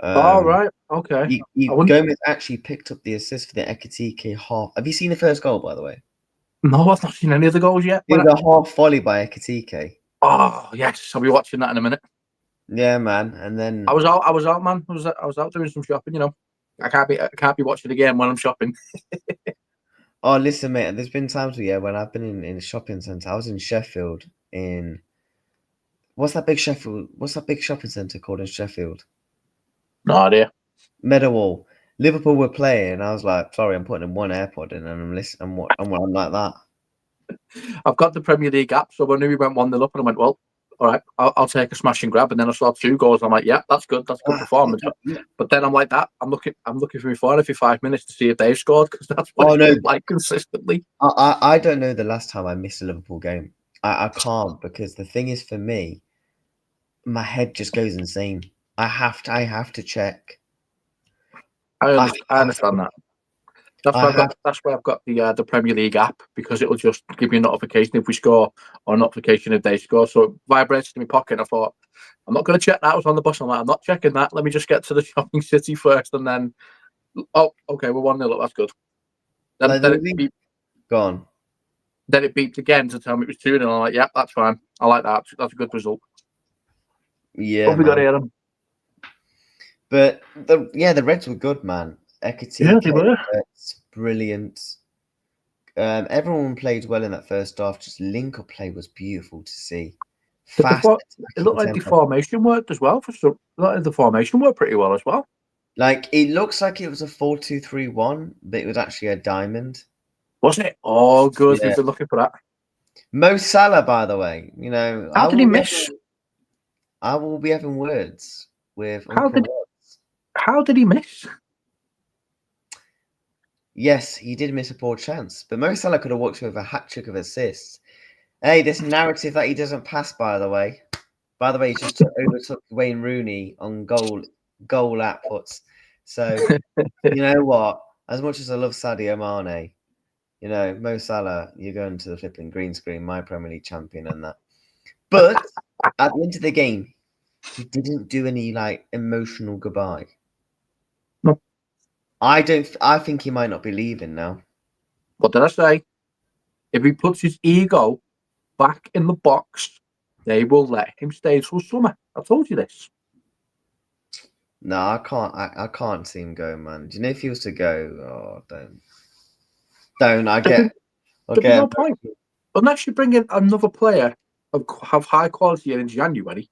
Right. Okay. Gomez actually picked up the assist for the Ekitike half. Have you seen the first goal, by the way? No, I've not seen any of the goals yet. It was a half volley by Ekitike. Oh yes, I'll be watching that in a minute. Yeah, man. And then I was out, man. I was out doing some shopping. I can't be watching the game when I'm shopping. Oh, listen, mate. There's been times when I've been in a shopping centre. I was in Sheffield. What's that big shopping centre called in Sheffield? No idea. Meadowall. Liverpool were playing, and I was like, "Sorry, I'm putting in one AirPod in, and I'm listening. I'm like that." I've got the Premier League app, so I knew we went 1-0 up, and I went, "Well, all right, I'll take a smash and grab." And then I saw 2 goals. I'm like, "Yeah, that's good. That's a good performance." But then I'm like that. I'm looking for my phone every 5 minutes to see if they've scored, because that's what it's like consistently. I don't know the last time I missed a Liverpool game. I can't, because the thing is, for me, my head just goes insane. I have to check. I understand that. That's why I've got the Premier League app, because it will just give me a notification if we score or a notification if they score. So it vibrates in my pocket. I thought, I'm not going to check that. I was on the bus. I'm like, I'm not checking that. Let me just get to the shopping city first, and then, oh, okay, we're 1-0 up. That's good. Go on. Then it beeped again to tell me it was 2-0. I'm like, yeah, that's fine. I like that. That's a good result. Yeah, we got to hear them. But the Reds were good, man. Ekitike, yeah, they were. Brilliant. Everyone played well in that first half. Just link-up play was beautiful to see. Fast. It looked like the formation worked as well. The formation worked pretty well as well. Like, it looks like it was a 4-2-3-1, but it was actually a diamond. Wasn't it? Oh, good. Yeah. We've been looking for that. Mo Salah, by the way, how did he miss? I will be having words with How did he miss? Yes, he did miss a poor chance, but Mo Salah could have walked with a hat-trick of assists. Hey, this narrative that he doesn't pass, by the way, he just overtook Wayne Rooney on goal outputs. So, you know what? As much as I love Sadio Mane, Mo Salah, you're going to the flipping green screen, my Premier League champion and that. But at the end of the game, he didn't do any emotional goodbye. No. I think he might not be leaving now. What did I say? If he puts his ego back in the box, they will let him stay till summer. I told you this. No, I can't see him going, man. Do you know if he was to go? Oh, don't. There's no point. Unless you bring in another player have high quality in January.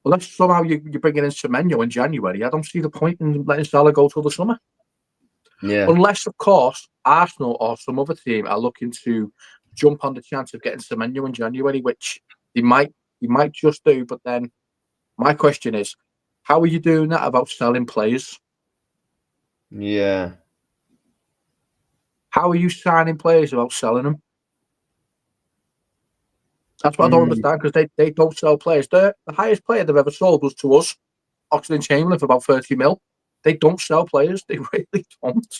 Unless somehow you're bringing in Semenyo in January, I don't see the point in letting Salah go till the summer. Yeah. Unless, of course, Arsenal or some other team are looking to jump on the chance of getting Semenyo in January, which they might just do. But then my question is, how are you doing that about selling players? Yeah. How are you signing players without selling them? That's what I don't understand, because they don't sell players. The highest player they've ever sold was to us, Oxlade-Chamberlain, for about 30 mil. They don't sell players. They really don't.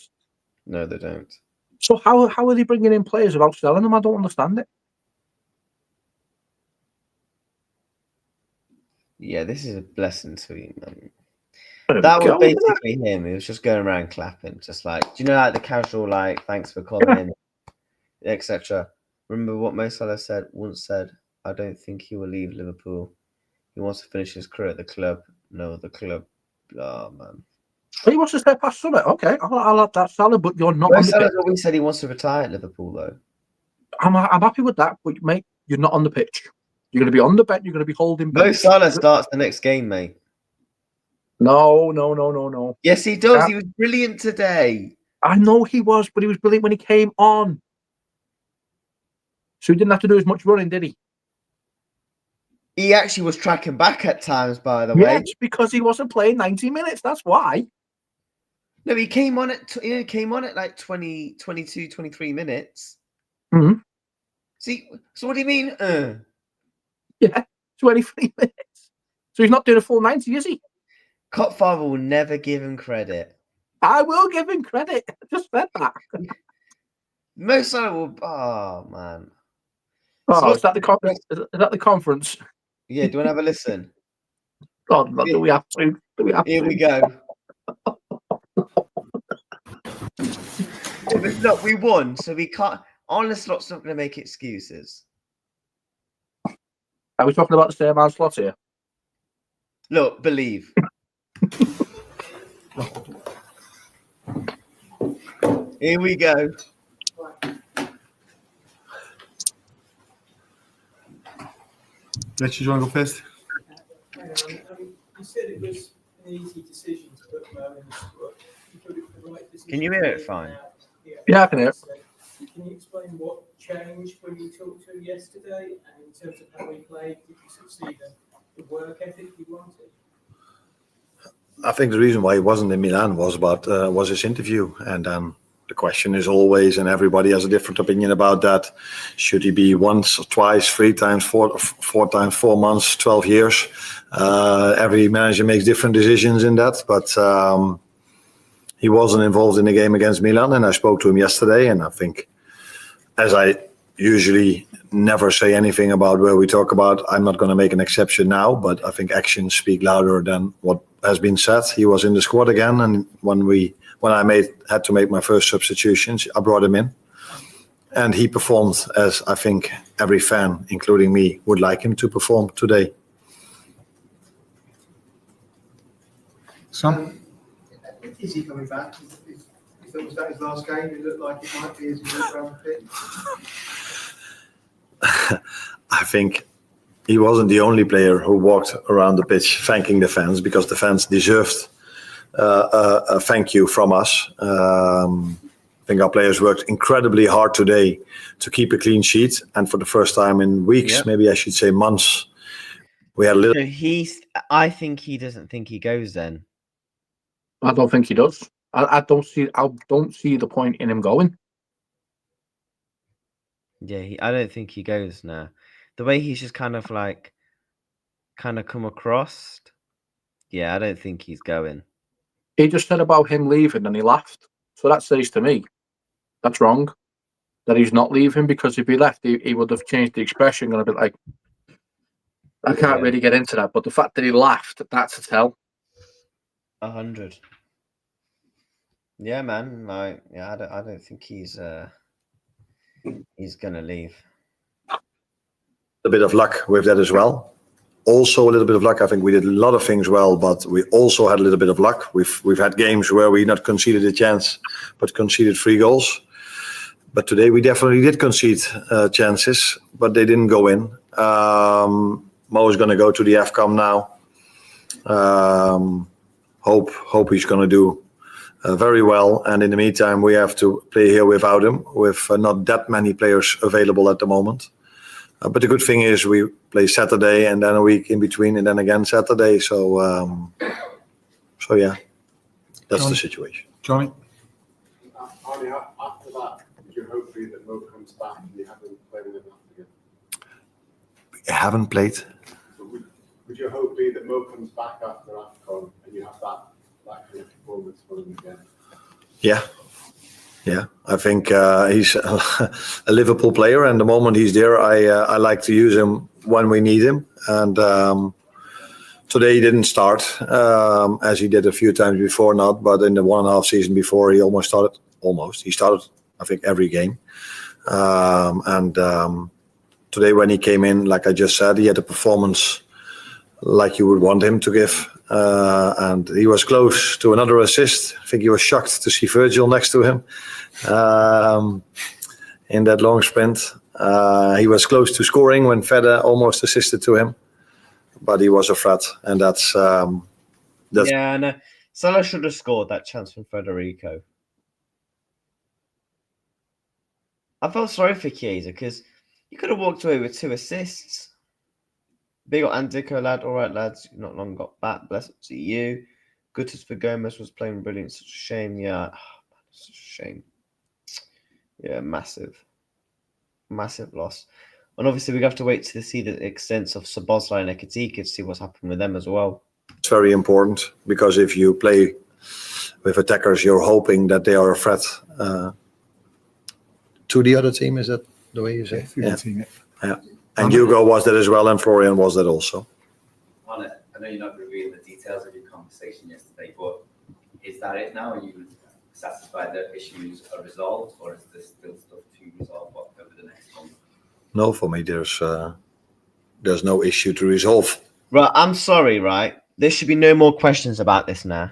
No, they don't. So how are they bringing in players without selling them? I don't understand it. Yeah, this is a blessing to you, man. That was basically him. He was just going around clapping, just do you know, the casual, thanks for calling in, etc. Remember what Mo Salah once said, I don't think he will leave Liverpool. He wants to finish his career at the club. No, the club. Oh, man. He wants to stay past Summit. Okay, I'll have that, Salah, but you're not Mo on the Salah's pitch. always said he wants to retire at Liverpool, though. I'm happy with that, but, mate, you're not on the pitch. You're going to be on the bench. You're going to be holding Mo bench. Salah starts the next game, mate. No. Yes, he does. He was brilliant today. I know he was, but he was brilliant when he came on. So he didn't have to do as much running, did he? He actually was tracking back at times, by the way. Yes, because he wasn't playing 90 minutes. That's why. No, he came on at like 20, 22, 23 minutes. Mm-hmm. See, so what do you mean? Yeah, 23 minutes. So he's not doing a full 90, is he? Copfather will never give him credit. I will give him credit. I just said that. Mo Salah will. Oh man. Oh, So is that the conference? Is that the conference? Yeah, do you want to have a listen? Oh, do we have to? Here we go. Look, we won, so we can't. Onslaught's not going to make excuses. Are we talking about the same Onslaught here? Look, believe. Here we go. Rich, you want to go first? You said it was an easy decision to put Mo in the squad. You thought it was the right decision. Can you hear it fine? Yeah, I can hear it. Can you explain what changed when you talked to him yesterday, and in terms of how he played, did you succeed in the work ethic you wanted? I think the reason why he wasn't in Milan was his interview, and the question is always, and everybody has a different opinion about that. Should he be once, or twice, 3 times, 4 times, 4 months, 12 years? Every manager makes different decisions in that, but he wasn't involved in the game against Milan, and I spoke to him yesterday, and I think, as I usually never say anything about where we talk about, I'm not going to make an exception now, but I think actions speak louder than what has been said. He was in the squad again, and when I had to make my first substitutions, I brought him in, and he performed as I think every fan, including me, would like him to perform today. Son? Is he coming back? Was that his last game? It looked like it might be as he moved around the pitch. I think he wasn't the only player who walked around the pitch thanking the fans, because the fans deserved a thank you from us. I think our players worked incredibly hard today to keep a clean sheet, and for the first time in weeks, maybe I should say months, we had a little. So I think he doesn't think he goes then. I don't think he does. I don't see the point in him going. Yeah, I don't think he goes now. The way he's just kind of come across. Yeah, I don't think he's going. He just said about him leaving and he laughed. So that says to me, that's wrong. That he's not leaving, because if he left, he would have changed the expression and a bit like, I can't really get into that. But the fact that he laughed, that's a tell. 100. Yeah, man. I don't think he's gonna leave. A bit of luck with that as well. Also a little bit of luck. I think we did a lot of things well, but we also had a little bit of luck. We've had games where we not conceded a chance, but conceded 3 goals. But today we definitely did concede chances, but they didn't go in. Mo is going to go to the AFCON now. Hope he's going to do very well. And in the meantime, we have to play here without him, with not that many players available at the moment. But the good thing is we play Saturday and then a week in between, and then again Saturday. So yeah, that's the situation. Johnny, after that, would your hope be that Mo comes back and you haven't played enough again? We haven't played. So would your hope be that Mo comes back after AFCON and you have that kind of performance for him again? Yeah, I think he's a Liverpool player, and the moment he's there, I like to use him when we need him. And today he didn't start, as he did a few times before, but in the 1.5 season before, he almost started. He started, I think, every game. Today when he came in, like I just said, he had a performance like you would want him to give. And he was close to another assist. I think he was shocked to see Virgil next to him in that long sprint. He was close to scoring when Fede almost assisted to him, but he was a threat, and that's Yeah, no. Salah should have scored that chance from Federico. I felt sorry for Chiesa because you could have walked away with 2 assists. Big up Andico, lad. All right, lads. You've not long got back. Bless up to you. Good for Gomez was playing brilliant. Such a shame. Yeah, such a shame. Yeah, massive loss. And obviously, we have to wait to see the extent of Szoboszlai and Ekitike to see what's happened with them as well. it's very important, because if you play with attackers, you're hoping that they are a threat to the other team. Is that the way you say? Yeah. And Hugo was that as well, and Florian was that also. On it, I know you're not revealing the details of your conversation yesterday, but is that it now? Are you satisfied that issues are resolved, or is there still stuff to resolve over the next month? No, for me, there's no issue to resolve. Right, I'm sorry, right? There should be no more questions about this now.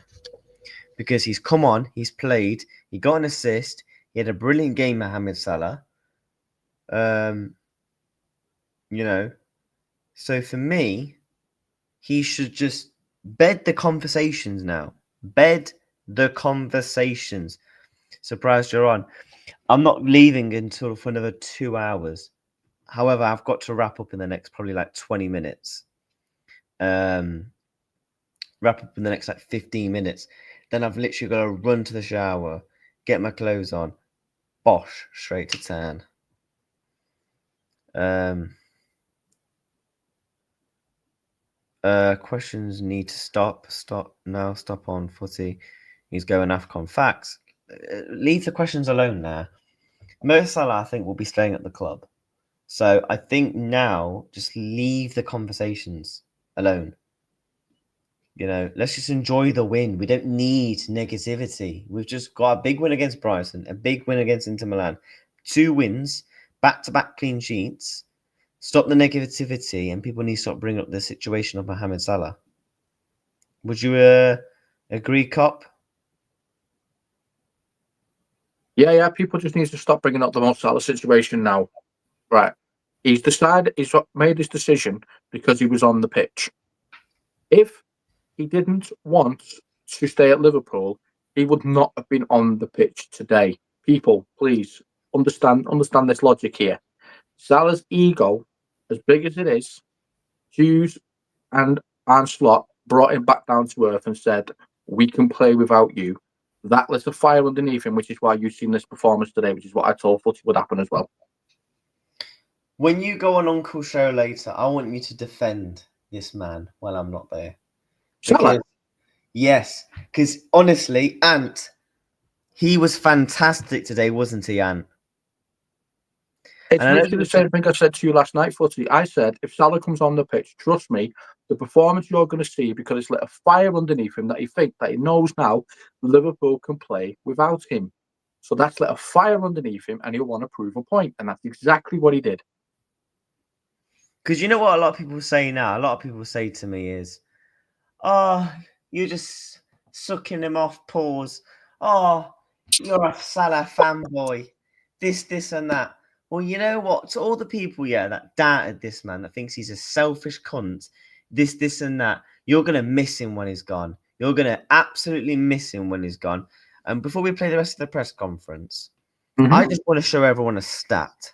Because he's come on, he's played, he got an assist, he had a brilliant game, Mohamed Salah. You know, so for me, he should just bed the conversations now. Bed the conversations. Surprised you're on. I'm not leaving until for another 2 hours. However, I've got to wrap up in the next probably like 20 minutes. Wrap up in the next like 15 minutes. Then I've literally got to run to the shower, get my clothes on, bosh, straight to town. Questions need to stop on footy. He's going AFCON. Facts. Leave the questions alone now. Mo Salah, I think, will be staying at the club. So I think now just leave the conversations alone. You know, let's just enjoy the win. We don't need negativity. We've just got a big win against Brighton, a big win against Inter Milan. 2 wins, back-to-back clean sheets. Stop the negativity, and people need to stop bringing up the situation of Mohamed Salah. Would you agree, Cop? Yeah. People just need to stop bringing up the Mo Salah situation now. Right. He's made this decision because he was on the pitch. If he didn't want to stay at Liverpool, he would not have been on the pitch today. People, please understand this logic here. Salah's ego, as big as it is, Hughes and Arne Slot brought him back down to earth and said, "We can play without you." That lit a fire underneath him, which is why you've seen this performance today, which is what I told Footy would happen as well. When you go on Uncle Show later, I want you to defend this man while I'm not there. Salah? Yes, because honestly, Ant, he was fantastic today, wasn't he, Ant? It's literally the same thing I said to you last night, Footy. I said, if Salah comes on the pitch, trust me, the performance you're going to see, because it's lit a fire underneath him that he knows now Liverpool can play without him. So that's lit a fire underneath him, and he'll want to prove a point, and that's exactly what he did. Because you know what a lot of people say now? A lot of people say to me is, "Oh, you're just sucking him off, pause. Oh, you're a Salah fanboy. This, and that." Well, you know what? To all the people, that doubted this man, that thinks he's a selfish cunt, this, and that, you're going to miss him when he's gone. You're going to absolutely miss him when he's gone. And before we play the rest of the press conference, I just want to show everyone a stat.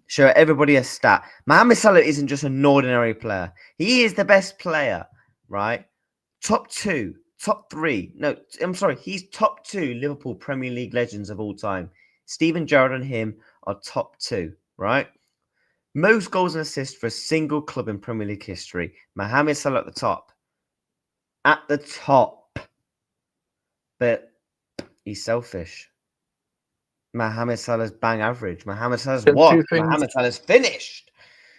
Show everybody a stat. Mohamed Salah isn't just an ordinary player. He is the best player, right? Top 3. No, I'm sorry. He's top 2 Liverpool Premier League legends of all time. Steven Gerrard and him are top 2, right? Most goals and assists for a single club in Premier League history. Mohamed Salah at the top. At the top. But he's selfish. Mohamed Salah's bang average. Mohamed Salah's what? Mohamed Salah's finished.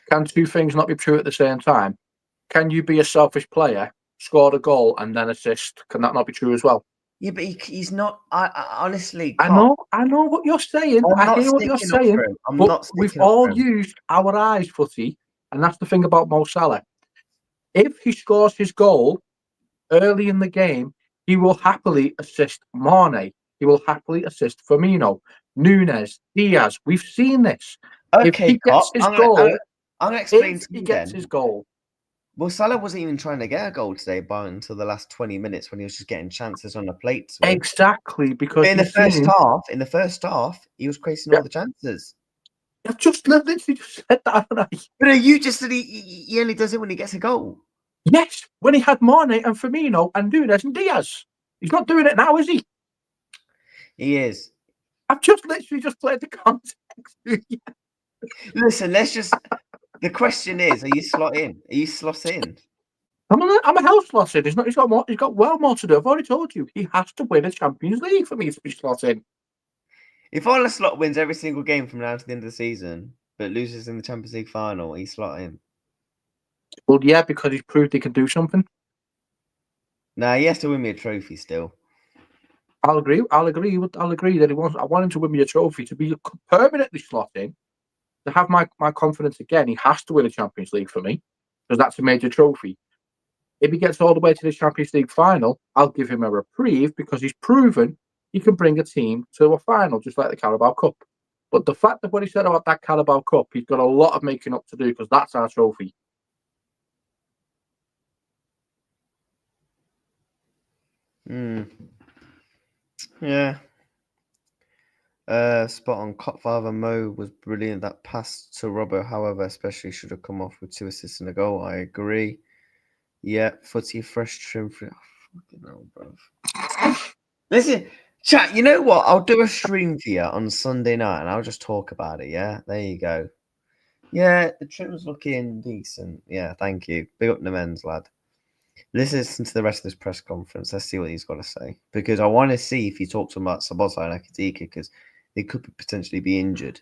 Can 2 things not be true at the same time? Can you be a selfish player, score a goal, and then assist? Can that not be true as well? Yeah, but he's not. I honestly, I know what you're saying. I hear what you're saying. But we've all used our eyes, Footy, and that's the thing about Mo Salah. If he scores his goal early in the game, he will happily assist Mane. He will happily assist Firmino, Nunes, Diaz. We've seen this. Okay, he gets Cop, his I'm goal, gonna explain if to he you gets then. his goal, Well, Salah wasn't even trying to get a goal today until the last 20 minutes when he was just getting chances on the plate to him. exactly, because In the he's seen. first half, he was creating Yeah. all the chances. I've just literally just said that, haven't I? But you just said he only does it when he gets a goal. Yes, when he had Mane and Firmino and Nunes and Diaz. He's not doing it now, is he? He is. I've just literally just played the context. Listen, the question is, are you slot in? Are you slot in? I'm a hell slot in. He's got well more to do. I've already told you. He has to win a Champions League for me to be slot in. If Ola Slot wins every single game from now to the end of the season, but loses in the Champions League final, he's slot in. Well, yeah, because he's proved he can do something. Nah, he has to win me a trophy still. I'll agree that I want him to win me a trophy to be permanently slot in. To have my confidence again, he has to win a Champions League for me, because that's a major trophy. If he gets all the way to the Champions League final, I'll give him a reprieve because he's proven he can bring a team to a final, just like the Carabao Cup. But the fact that what he said about that Carabao Cup, he's got a lot of making up to do because that's our trophy. Yeah. Spot on. Copfather Mo was brilliant. That pass to Robbo, however, especially should have come off with 2 assists and a goal. I agree. Yeah, footy fresh trim. Fucking hell, bro. Listen, chat. You know what? I'll do a stream for you on Sunday night, and I'll just talk about it. Yeah, there you go. Yeah, the trim's looking decent. Yeah, thank you. Big up the men's lad. Let's listen to the rest of this press conference. Let's see what he's got to say, because I want to see if he talks about Sabota and Ekitike, because they could potentially be injured.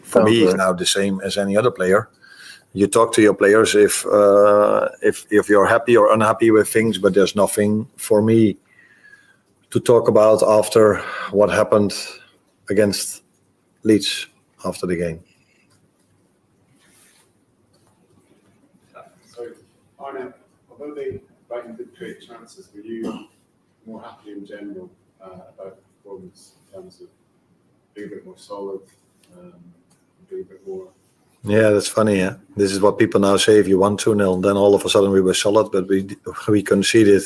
For me, he's now the same as any other player. You talk to your players if you're happy or unhappy with things, but there's nothing for me to talk about after what happened against Leeds after the game. So, Arne, although Brighton did create chances, were you more happy in general about the performance in terms of being a bit more solid, being a bit more? Yeah, that's funny. Yeah, this is what people now say. If you won 2-0, then all of a sudden we were solid, but we conceded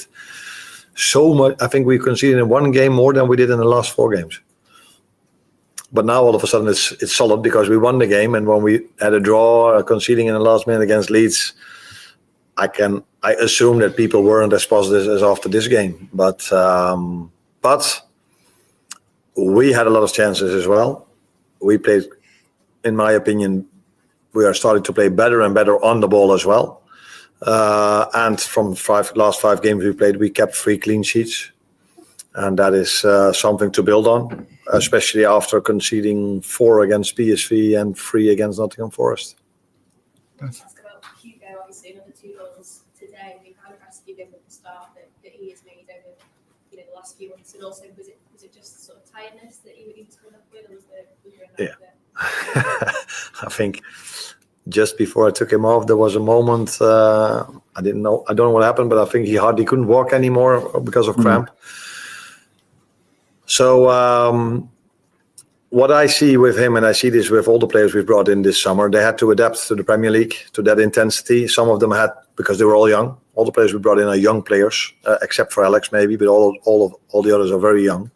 so much. I think we conceded in one game more than we did in the last 4 games. But now all of a sudden it's solid because we won the game, and when we had a draw, conceding in the last minute against Leeds, I assume that people weren't as positive as after this game. But we had a lot of chances as well. We played, in my opinion, we are starting to play better and better on the ball as well. And from last 5 games we played, we kept 3 clean sheets. And that is something to build on, especially after conceding 4 against PSV and 3 against Nottingham Forest. Ask about Hugo, obviously another 2 goals today. We kind of asked you at the start that he has made over the last few months, and also was it just sort of tiredness that he was coming up with, or was there I think just before I took him off, there was a moment, I don't know what happened, but I think he hardly couldn't walk anymore because of cramp. So what I see with him, and I see this with all the players we've brought in this summer, they had to adapt to the Premier League, to that intensity. Some of them had, because they were all young. All the players we brought in are young players, except for Alex maybe, but all the others are very young.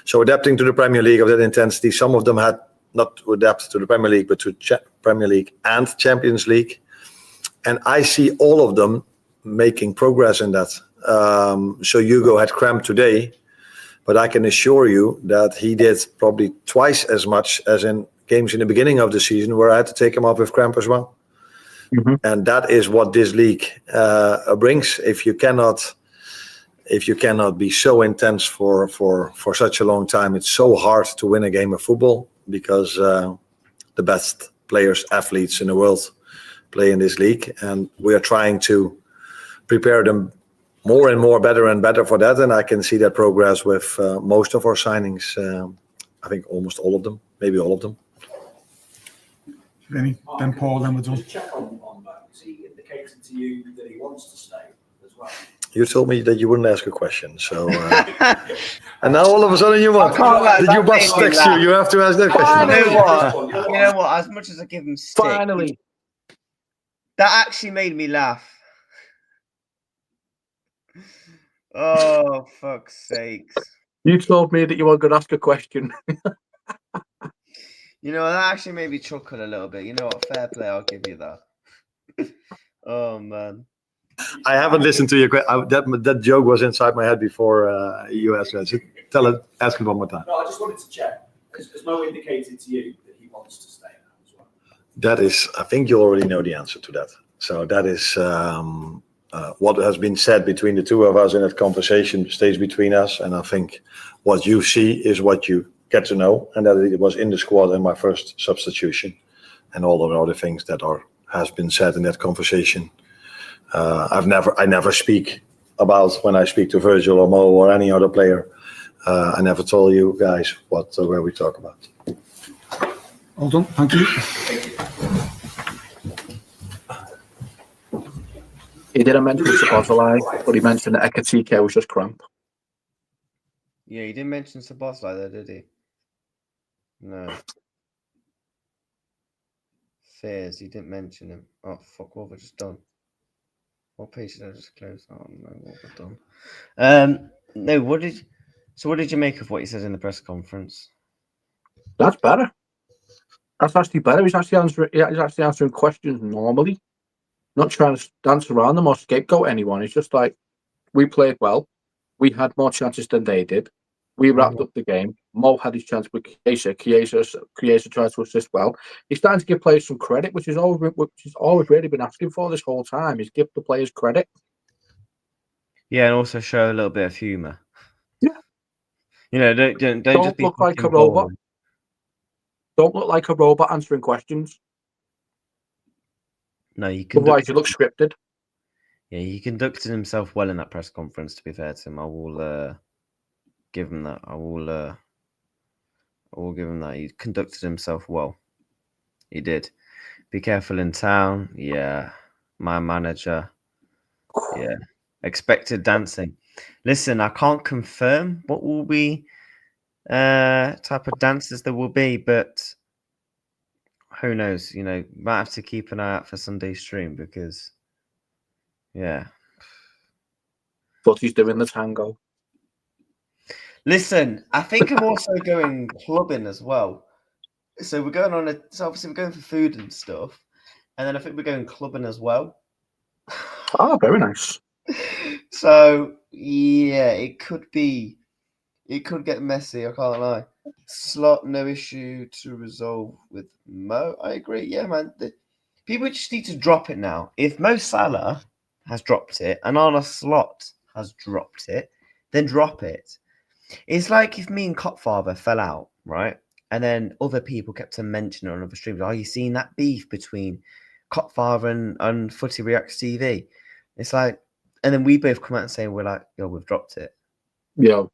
So adapting to the Premier League of that intensity, some of them had not to adapt to the Premier League, but to Premier League and Champions League. And I see all of them making progress in that. So Hugo had cramp today, but I can assure you that he did probably twice as much as in games in the beginning of the season where I had to take him off with cramp as well. Mm-hmm. And that is what this league brings. If you cannot be so intense for such a long time, it's so hard to win a game of football, because the best players, athletes in the world play in this league, and we are trying to prepare them more and more, better and better for that. And I can see that progress with most of our signings. I think almost all of them, maybe all of them. Then Paul, then we're done. Just check on that. Has he indicated to you that he wants to stay as well? You told me that you wouldn't ask a question, so and now all of a sudden you want. I can't lie, Did that your boss made me text you? laugh. You have to ask that You question. know what? You know what? As much as I give him stick, Finally. that actually made me laugh. Oh, fuck's sakes. You told me that you were going to ask a question. You know, that actually made me chuckle a little bit. You know what? Fair play. I'll give you that. Oh, man. I haven't listened to your question. That joke was inside my head before you asked it. So ask it one more time. No, I just wanted to check. Has Mo indicated to you that he wants to stay now as well? That is, I think you already know the answer to that. So that is what has been said between the two of us, and that conversation stays between us. And I think what you see is what you get to know, and that it was in the squad in my first substitution, and all the other things that has been said in that conversation. I never speak about when I speak to Virgil or Mo or any other player. I never told you guys where we talk about. Hold on, thank you. He didn't mention Szoboszlai, but he mentioned that Ekitike was just cramp. Yeah, he didn't mention Szoboszlai there, did he? No. Fears, he didn't mention him. Oh, fuck, what have I just done? What page did I just close? Oh, no, what have I done? No, what did you make of what he said in the press conference? That's better. That's actually better. He's actually answering questions normally, not trying to dance around them or scapegoat anyone. It's just like, we played well. We had more chances than they did. We wrapped up the game. Mo had his chance with Chiesa. Chiesa tried to assist well. He's starting to give players some credit, which is always really been asking for this whole time. Is give the players credit. Yeah, and also show a little bit of humour. Yeah. You know, don't just be look like a fucking robot. boring. Don't look like a robot answering questions. No, you can. Otherwise, you look scripted. Yeah, he conducted himself well in that press conference, to be fair to him. I will give him that. I will give him that. He conducted himself well. He did. Be careful in town. Yeah. My manager. Yeah. Expected dancing. Listen, I can't confirm what will be type of dances there will be, but who knows? You know, might have to keep an eye out for Sunday's stream because yeah. But he's doing the tango. Listen, I think I'm also going clubbing as well. So we're going so obviously we're going for food and stuff, and then I think we're going clubbing as well. Ah, very nice. So yeah, it could get messy. I can't lie. Slot, no issue to resolve with Mo. I agree. Yeah, man. People just need to drop it now. If Mo Salah has dropped it and Arne Slot has dropped it, then drop it. It's like if me and Copfather fell out, right? And then other people kept on mentioning on other streams, "Are you seeing that beef between Copfather and footyreactstv?" It's like, and then we both come out and say, we're like, "Yo, we've dropped it." Yeah.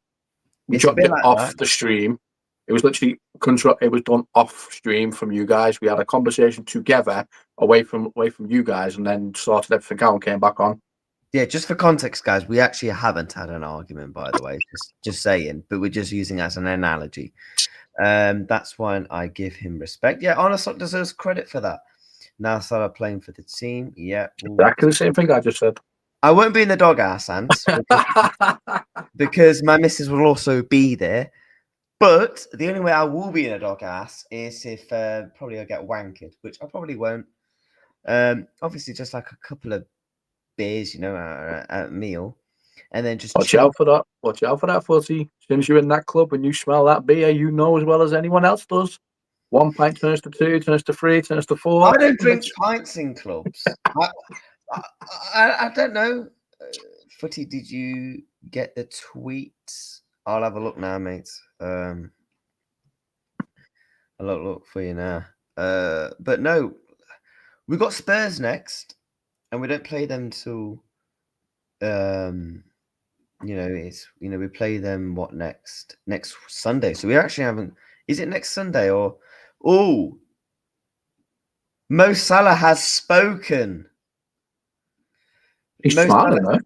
We It's a dropped bit it like off that. the stream. It was literally it was done off stream from you guys. We had a conversation together away from you guys, and then sorted everything out and came back on. Yeah, just for context, guys, we actually haven't had an argument, by the way. Just saying, but we're just using it as an analogy. That's why I give him respect. Yeah, Arne Slot deserves credit for that. Now Salah playing for the team. Yeah. Exactly the same thing I just said. I won't be in the doghouse, Ants, because my missus will also be there. But the only way I will be in a doghouse is if probably I get wankered, which I probably won't. Obviously, just like a couple of beers, you know, at a meal, and then just Watch chill. out for that. Watch out for that, Footy. As soon as you're in that club and you smell that beer, you know as well as anyone else does. 1 pint turns to 2, turns to 3, turns to 4. I don't drink pints in clubs. I don't know. Footy, did you get the tweets? I'll have a look now, mate. I'll look for you now. But no, we got Spurs next, and we don't play them till we play them next Sunday. So we actually haven't. Is it next Sunday or? Oh, Mo Salah has spoken. He's smiling though.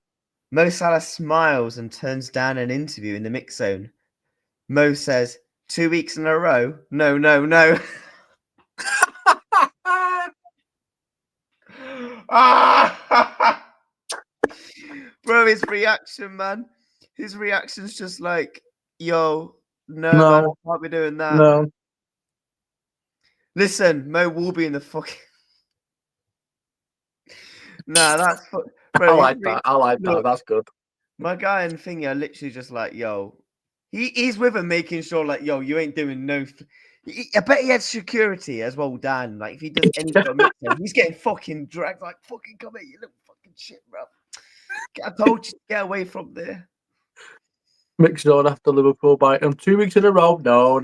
Mo Salah smiles and turns down an interview in the mix zone. Mo says, 2 weeks in a row? No, no, no. Bro, his reaction, man. His reaction's just like, yo, no, man, I can't be doing that. No. Listen, Mo will be in the fucking. Nah, that's. Bro, I like that. I like that. look, That's good. my guy and Thingy are literally just like, yo. He's with him making sure, like, yo, you ain't doing no. I bet he had security as well, Dan. Like, if he does any sort of mixtape, he's getting fucking dragged. Like, fucking come here, you little fucking shit, bro. I told you to get away from there. Mixed on after Liverpool bite him 2 weeks in a row. No.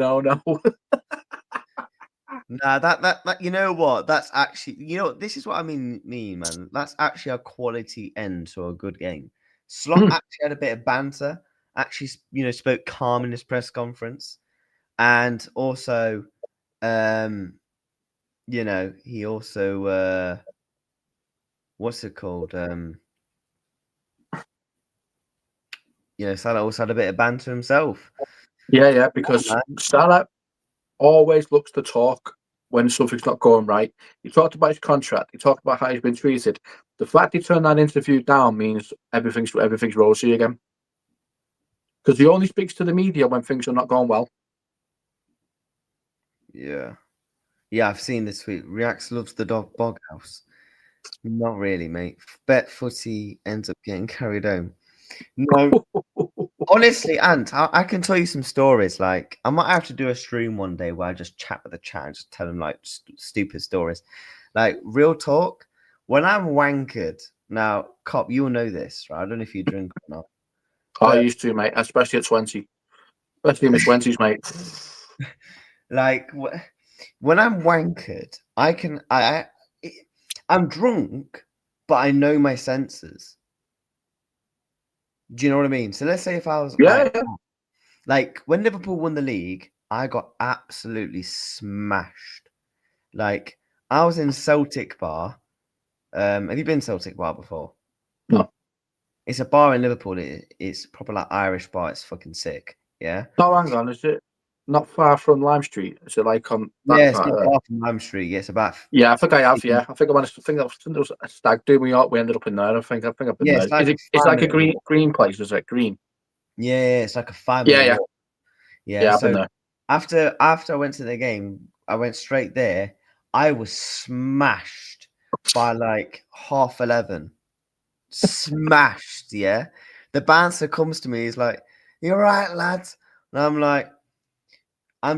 Nah, that you know what? That's actually, you know, this is what I mean, man. That's actually a quality end to a good game. Slot actually had a bit of banter. Actually, you know, spoke calm in his press conference, and also, you know, he also, what's it called? You know, Salah also had a bit of banter himself. Yeah, because Salah always looks to talk when something's not going right. He talked about his contract. He talked about how he's been treated. The fact he turned that interview down means everything's rosy again. Because he only speaks to the media when things are not going well. Yeah, I've seen this tweet. Reacts loves the dog bog house. Not really, mate. Bet footy ends up getting carried home. No, honestly, Ant, I can tell you some stories. Like, I might have to do a stream one day where I just chat with the chat and just tell them like stupid stories. Like, real talk. When I'm wankered, now, Cop, you'll know this, right? I don't know if you drink or not. I used to, mate, especially at 20. Especially in my 20s, mate. Like, when I'm wankered, I'm drunk, but I know my senses. Do you know what I mean? So let's say if I was like when Liverpool won the league, I got absolutely smashed. Like I was in Celtic Bar. Have you been Celtic Bar before? No. It's a bar in Liverpool. It's proper like Irish bar. It's fucking sick. Yeah. No, hang on. Is it not far from Lime Street? Is it like on that? Yeah, it's not far from Lime Street. Yeah, it's about. Yeah, I think I have. Yeah, I think there was a stag do. We ended up in there. I think I've been there. It's like a green place. Is it green? Yeah, it's like a 5 minute walk. Yeah. I've been there. After I went to the game, I went straight there. I was smashed by like 11:30. Smashed, yeah. The bouncer comes to me, he's like, "You're right, lads." And I'm like, I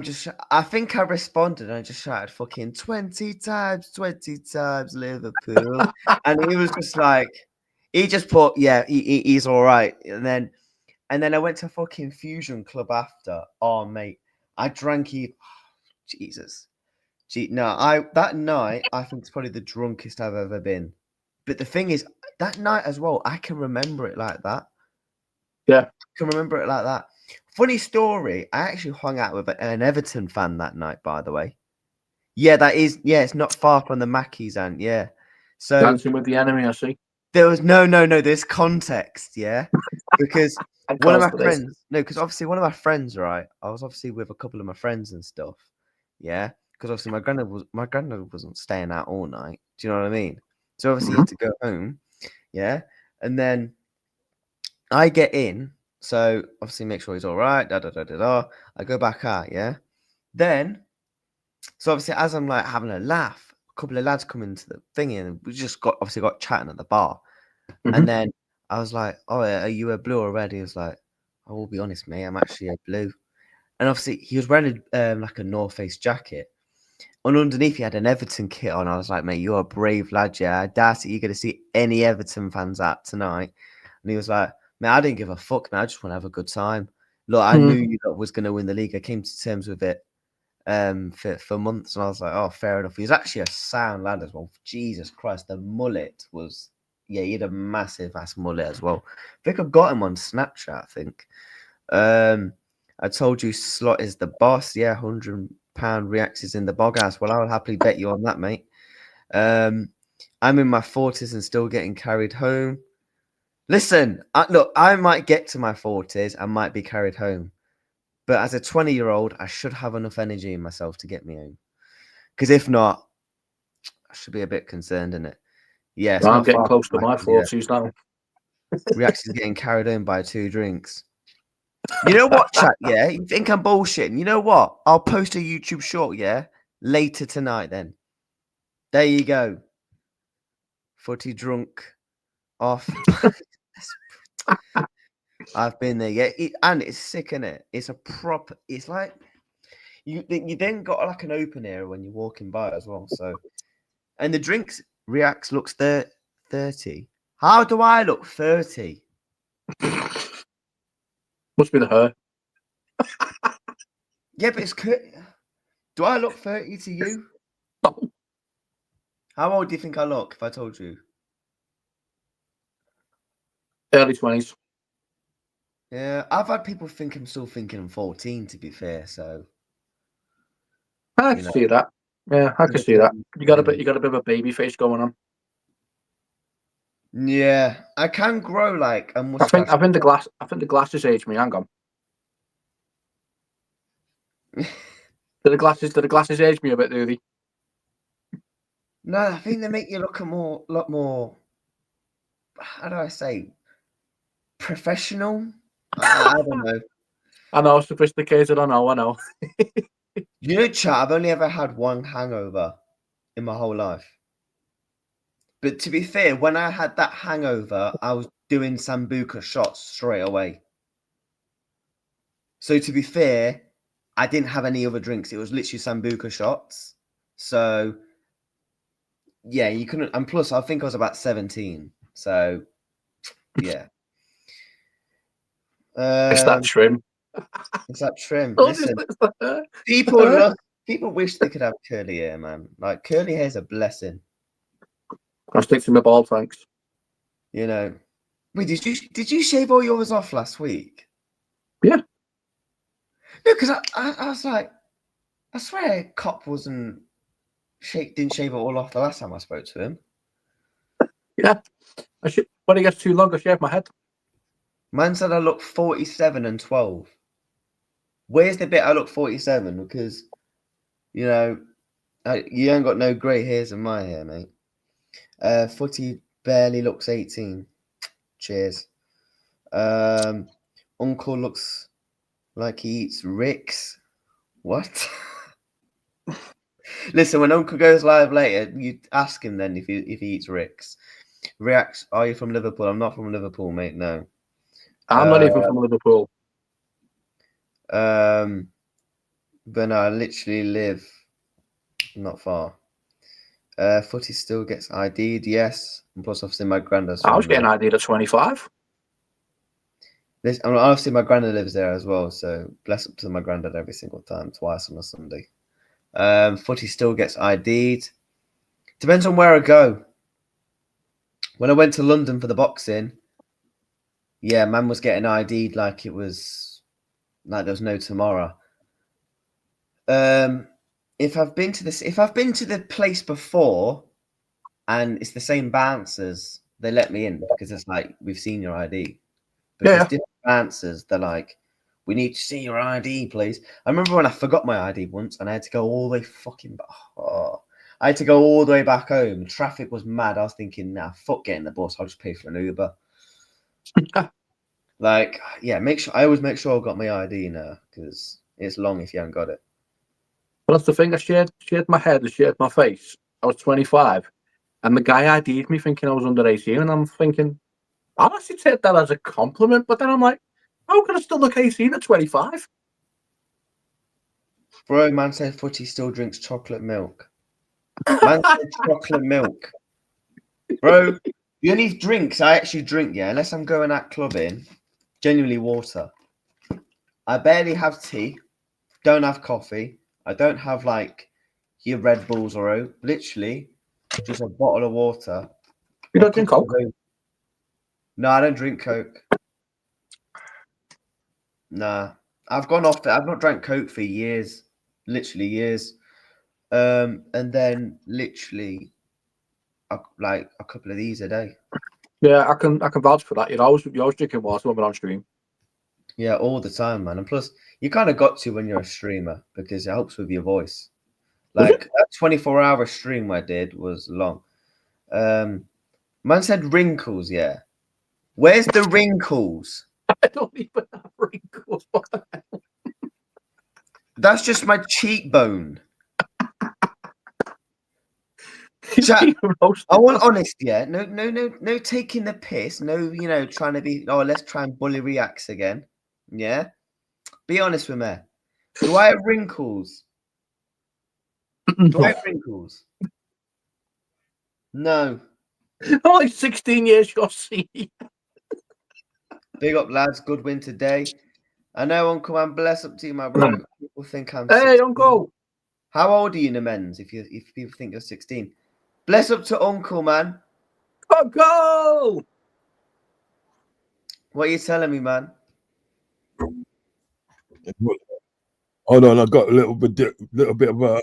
think I responded and I just shouted fucking 20 times Liverpool. And he was just like, he just put, yeah, he's all right. And then I went to fucking Fusion Club after. Oh, mate, I drank Jesus. That night, I think it's probably the drunkest I've ever been. But the thing is, that night as well, I can remember it like that. Yeah. I can remember it like that. Funny story, I actually hung out with an Everton fan that night, by the way. Yeah, it's not far from the Mackies, and yeah. So Dancing with the Enemy, I see. There was no, there's context, yeah. Because one of my friends, because obviously one of my friends, right? I was obviously with a couple of my friends and stuff. Yeah. Because obviously my granddad wasn't staying out all night. Do you know what I mean? So obviously he had to go home. Yeah. And then I get in. So obviously make sure he's all right. I go back out. Yeah. Then, so obviously as I'm like having a laugh, a couple of lads come into the thingy and we just got chatting at the bar. And then I was like, "Oh, are you a blue already?" He was like, "I will be honest, mate. I'm actually a blue." And obviously he was wearing like a North Face jacket. And underneath he had an Everton kit on. I was like, "Mate, you're a brave lad, yeah. I doubt it you're going to see any Everton fans out tonight." And he was like, "Man, I didn't give a fuck, man. I just want to have a good time. Look, I knew you was going to win the league. I came to terms with it for months." And I was like, "Oh, fair enough." He was actually a sound lad as well. Jesus Christ, the mullet was, yeah, he had a massive ass mullet as well. I think I've got him on Snapchat, I think. I told you Slot is the boss. Yeah, £100 reacts is in the bog house. Well, I will happily bet you on that, mate. I'm in my 40s and still getting carried home. Listen, look, I might get to my 40s and might be carried home. But as a 20-year-old, I should have enough energy in myself to get me home. Because if not, I should be a bit concerned in it. Yeah, it's I'm not getting far close to from my back, yeah. 40s now. Reaction's getting carried home by 2 drinks. You know what, chat? Yeah, you think I'm bullshitting? You know what? I'll post a YouTube short, yeah, later tonight. Then there you go. Footy drunk off. I've been there, yeah, and it's sick, isn't it? It's a proper. It's like you then got like an open area when you're walking by as well. So, and the drinks Reacts looks 30. How do I look 30? Must be the hair. Yeah, but it's do I look 30 to you? No. How old do you think I look if I told you? Early 20s. Yeah, I've had people think I'm still thinking I'm 14, to be fair. So I can see that. Yeah, I can see that. You got a bit of a baby face going on. Yeah, I can grow like a I mustache. think the glasses age me. Hang on. Do the glasses age me a bit, do they? No, I think they make you look a lot more. How do I say? Professional. I don't know. I know, sophisticated. I know. You know, chat. I've only ever had one hangover in my whole life. But to be fair, when I had that hangover, I was doing sambuca shots straight away. So to be fair, I didn't have any other drinks. It was literally sambuca shots. So yeah, you couldn't. And plus, I think I was about 17. So yeah. It's that trim. It's that trim. Oh, Listen, it's that- people wish they could have curly hair, man. Like curly hair is a blessing. I'll stick to my ball, thanks. You know. Wait, did you shave all yours off last week? Yeah. No, because I was like, I swear Cop didn't shave it all off the last time I spoke to him. Yeah. When it gets too long, I shave my head. Man said I look 47 and 12. Where's the bit I look 47? Because, you know, you ain't got no grey hairs in my hair, mate. Footy barely looks 18. Cheers. Uncle looks like he eats Ricks. What? Listen, when Uncle goes live later, you ask him then if he eats Ricks. Reacts, are you from Liverpool? I'm not from Liverpool, mate. No. I'm not even from Liverpool. But no, I literally live not far. Footy still gets ID'd, yes. And plus, obviously, my granddad's. I was getting ID'd at 25. Obviously, my granddad lives there as well. So bless up to my granddad every single time, twice on a Sunday. Footy still gets ID'd. Depends on where I go. When I went to London for the boxing, yeah, man was getting ID'd like it was like there was no tomorrow. If I've been to the place before and it's the same bouncers, they let me in because it's like we've seen your ID. Because different bouncers, they're like, we need to see your ID, please. I remember when I forgot my ID once and I had to go all the way I had to go all the way back home. Traffic was mad. I was thinking, nah, fuck getting the bus. I'll just pay for an Uber. Like, yeah, I always make sure I've got my ID now because it's long if you haven't got it. But that's the thing. I shaved my head, I shaved my face. I was 25, and the guy ID'd me thinking I was under 18, and I'm thinking, I'll actually take that as a compliment. But then I'm like, how can I still look 18 at 25? Bro, man said Footy still drinks chocolate milk. Man said chocolate milk. Bro, the only drinks I actually drink, yeah, unless I'm going out clubbing, genuinely water. I barely have tea, don't have coffee. I don't have like your Red Bulls or oat. Literally, just a bottle of water. You don't drink Coke? No, I don't drink Coke. Nah, I've gone off it. I've not drank Coke for years, literally years. And then literally, like a couple of these a day. Yeah, I can vouch for that. You're always drinking water when we're on stream. Yeah, all the time, man. And plus, you kind of got to when you're a streamer because it helps with your voice. Like a 24-hour stream I did was long. Man said wrinkles, yeah. Where's the wrinkles? I don't even have wrinkles. That's just my cheekbone. Chat, I want honest, yeah. No taking the piss. No, trying to be, let's try and bully reacts again. Yeah? Be honest with me. Do I have wrinkles? Do I have wrinkles? No. I'm like 16 years your see. Big up, lads. Good win today. I know, Uncle Man. Bless up to you, my bro. People think I'm 16. Hey, Uncle. How old are you, Nemens, if people think you're 16? Bless up to Uncle, man. Uncle! What are you telling me, man? Hold on, I got a little bit of a.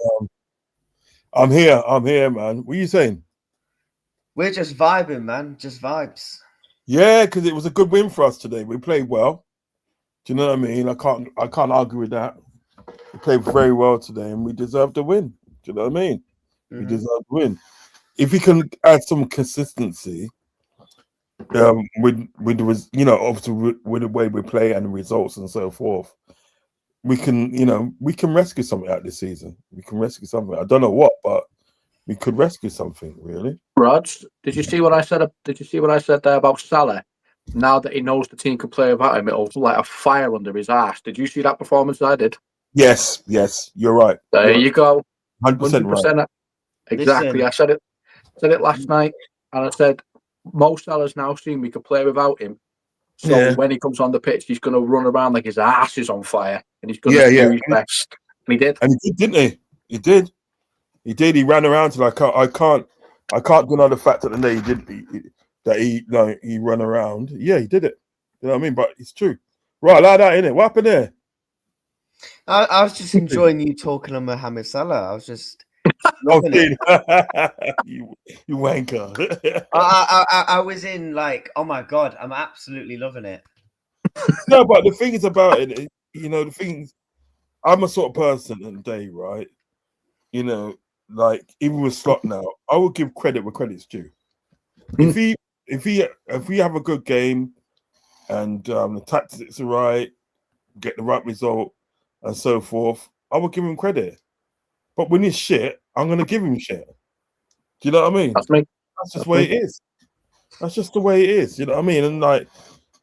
I'm here, man. What are you saying? We're just vibing, man. Just vibes. Yeah, because it was a good win for us today. We played well. Do you know what I mean? I can't argue with that. We played very well today, and we deserve the win. Do you know what I mean? We deserve the win. If we can add some consistency, with obviously with the way we play and the results and so forth, we can rescue something out this season. We can rescue something. I don't know what, but we could rescue something, really. Rod, did you see what I said? Did you see what I said there about Salah? Now that he knows the team can play without him, it'll light a fire under his ass. Did you see that performance I did? Yes, you're right. There you go. 100% right. Exactly. Listen. I said it last night, and I said Mo Salah's now seen we could play without him. So when he comes on the pitch, he's going to run around like his ass is on fire, and he's going to do his best. And he did. And he did, didn't he? He did. He did. He ran around till I can't deny the fact that the day he ran around. Yeah, he did it. You know what I mean? But it's true. Right, like that, innit? What happened there? I was just enjoying you talking on Mohamed Salah. I was just you wanker. I was in like, oh my God, I'm absolutely loving it. No, but the thing is about it, the thing is, I'm a sort of person in the day, right? Like even with Slot now, I will give credit where credit's due. If we have a good game and the tactics are right, get the right result and so forth, I will give him credit. But when he's shit, I'm gonna give him shit. Do you know what I mean? That's just the way it is. That's just the way it is. You know what I mean? And like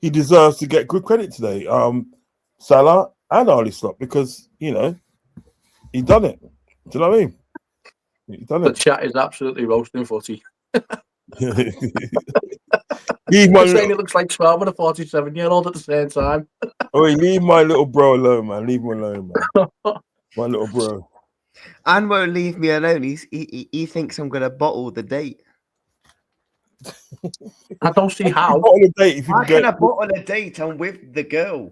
he deserves to get good credit today. Salah and Ali Slot, because he done it. Do you know what I mean? He done it. The chat is absolutely roasting footy. Saying he looks like 12 and a 47-year-old at the same time. Leave my little bro alone, man. Leave him alone, man. My little bro. And won't leave me alone. He thinks I'm gonna bottle the date. I don't see how. How can I bottle a date? I'm with the girl.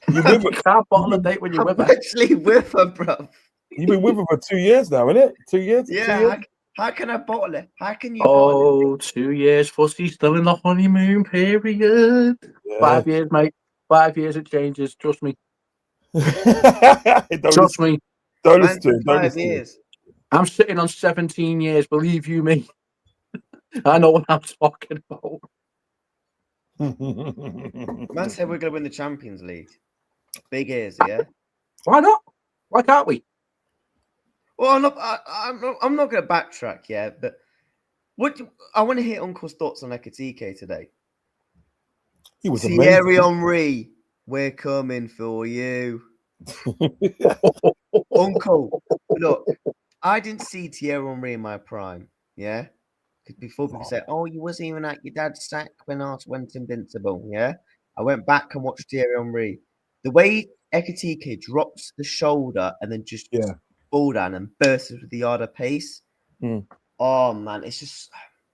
You can't bottle a date when you're with her. I'm actually with her, bro. You've been with her for 2 years now, isn't it? 2 years? Yeah. 2 years? How can I bottle it? How can you? Oh, 2 years. Footy's still in the honeymoon period. Yeah. 5 years, mate. 5 years it changes. Trust me. Trust me. Don't listen to him. 5 years. I'm sitting on 17 years. Believe you me. I know what I'm talking about. Man said we're gonna win the Champions League. Big ears, yeah. Why not? Why can't we? Well, I'm not going to backtrack, yeah. But I want to hear Uncle's thoughts on Ekitike today. He was Thierry amazing. Henry, we're coming for you, Uncle. Look, I didn't see Thierry Henry in my prime, yeah. Because before people say, "Oh, you wasn't even at your dad's sack when Arsenal went invincible," yeah. I went back and watched Thierry Henry. The way Ekitike drops the shoulder and then just ball down and bursts with the yard of pace. Oh man, it's just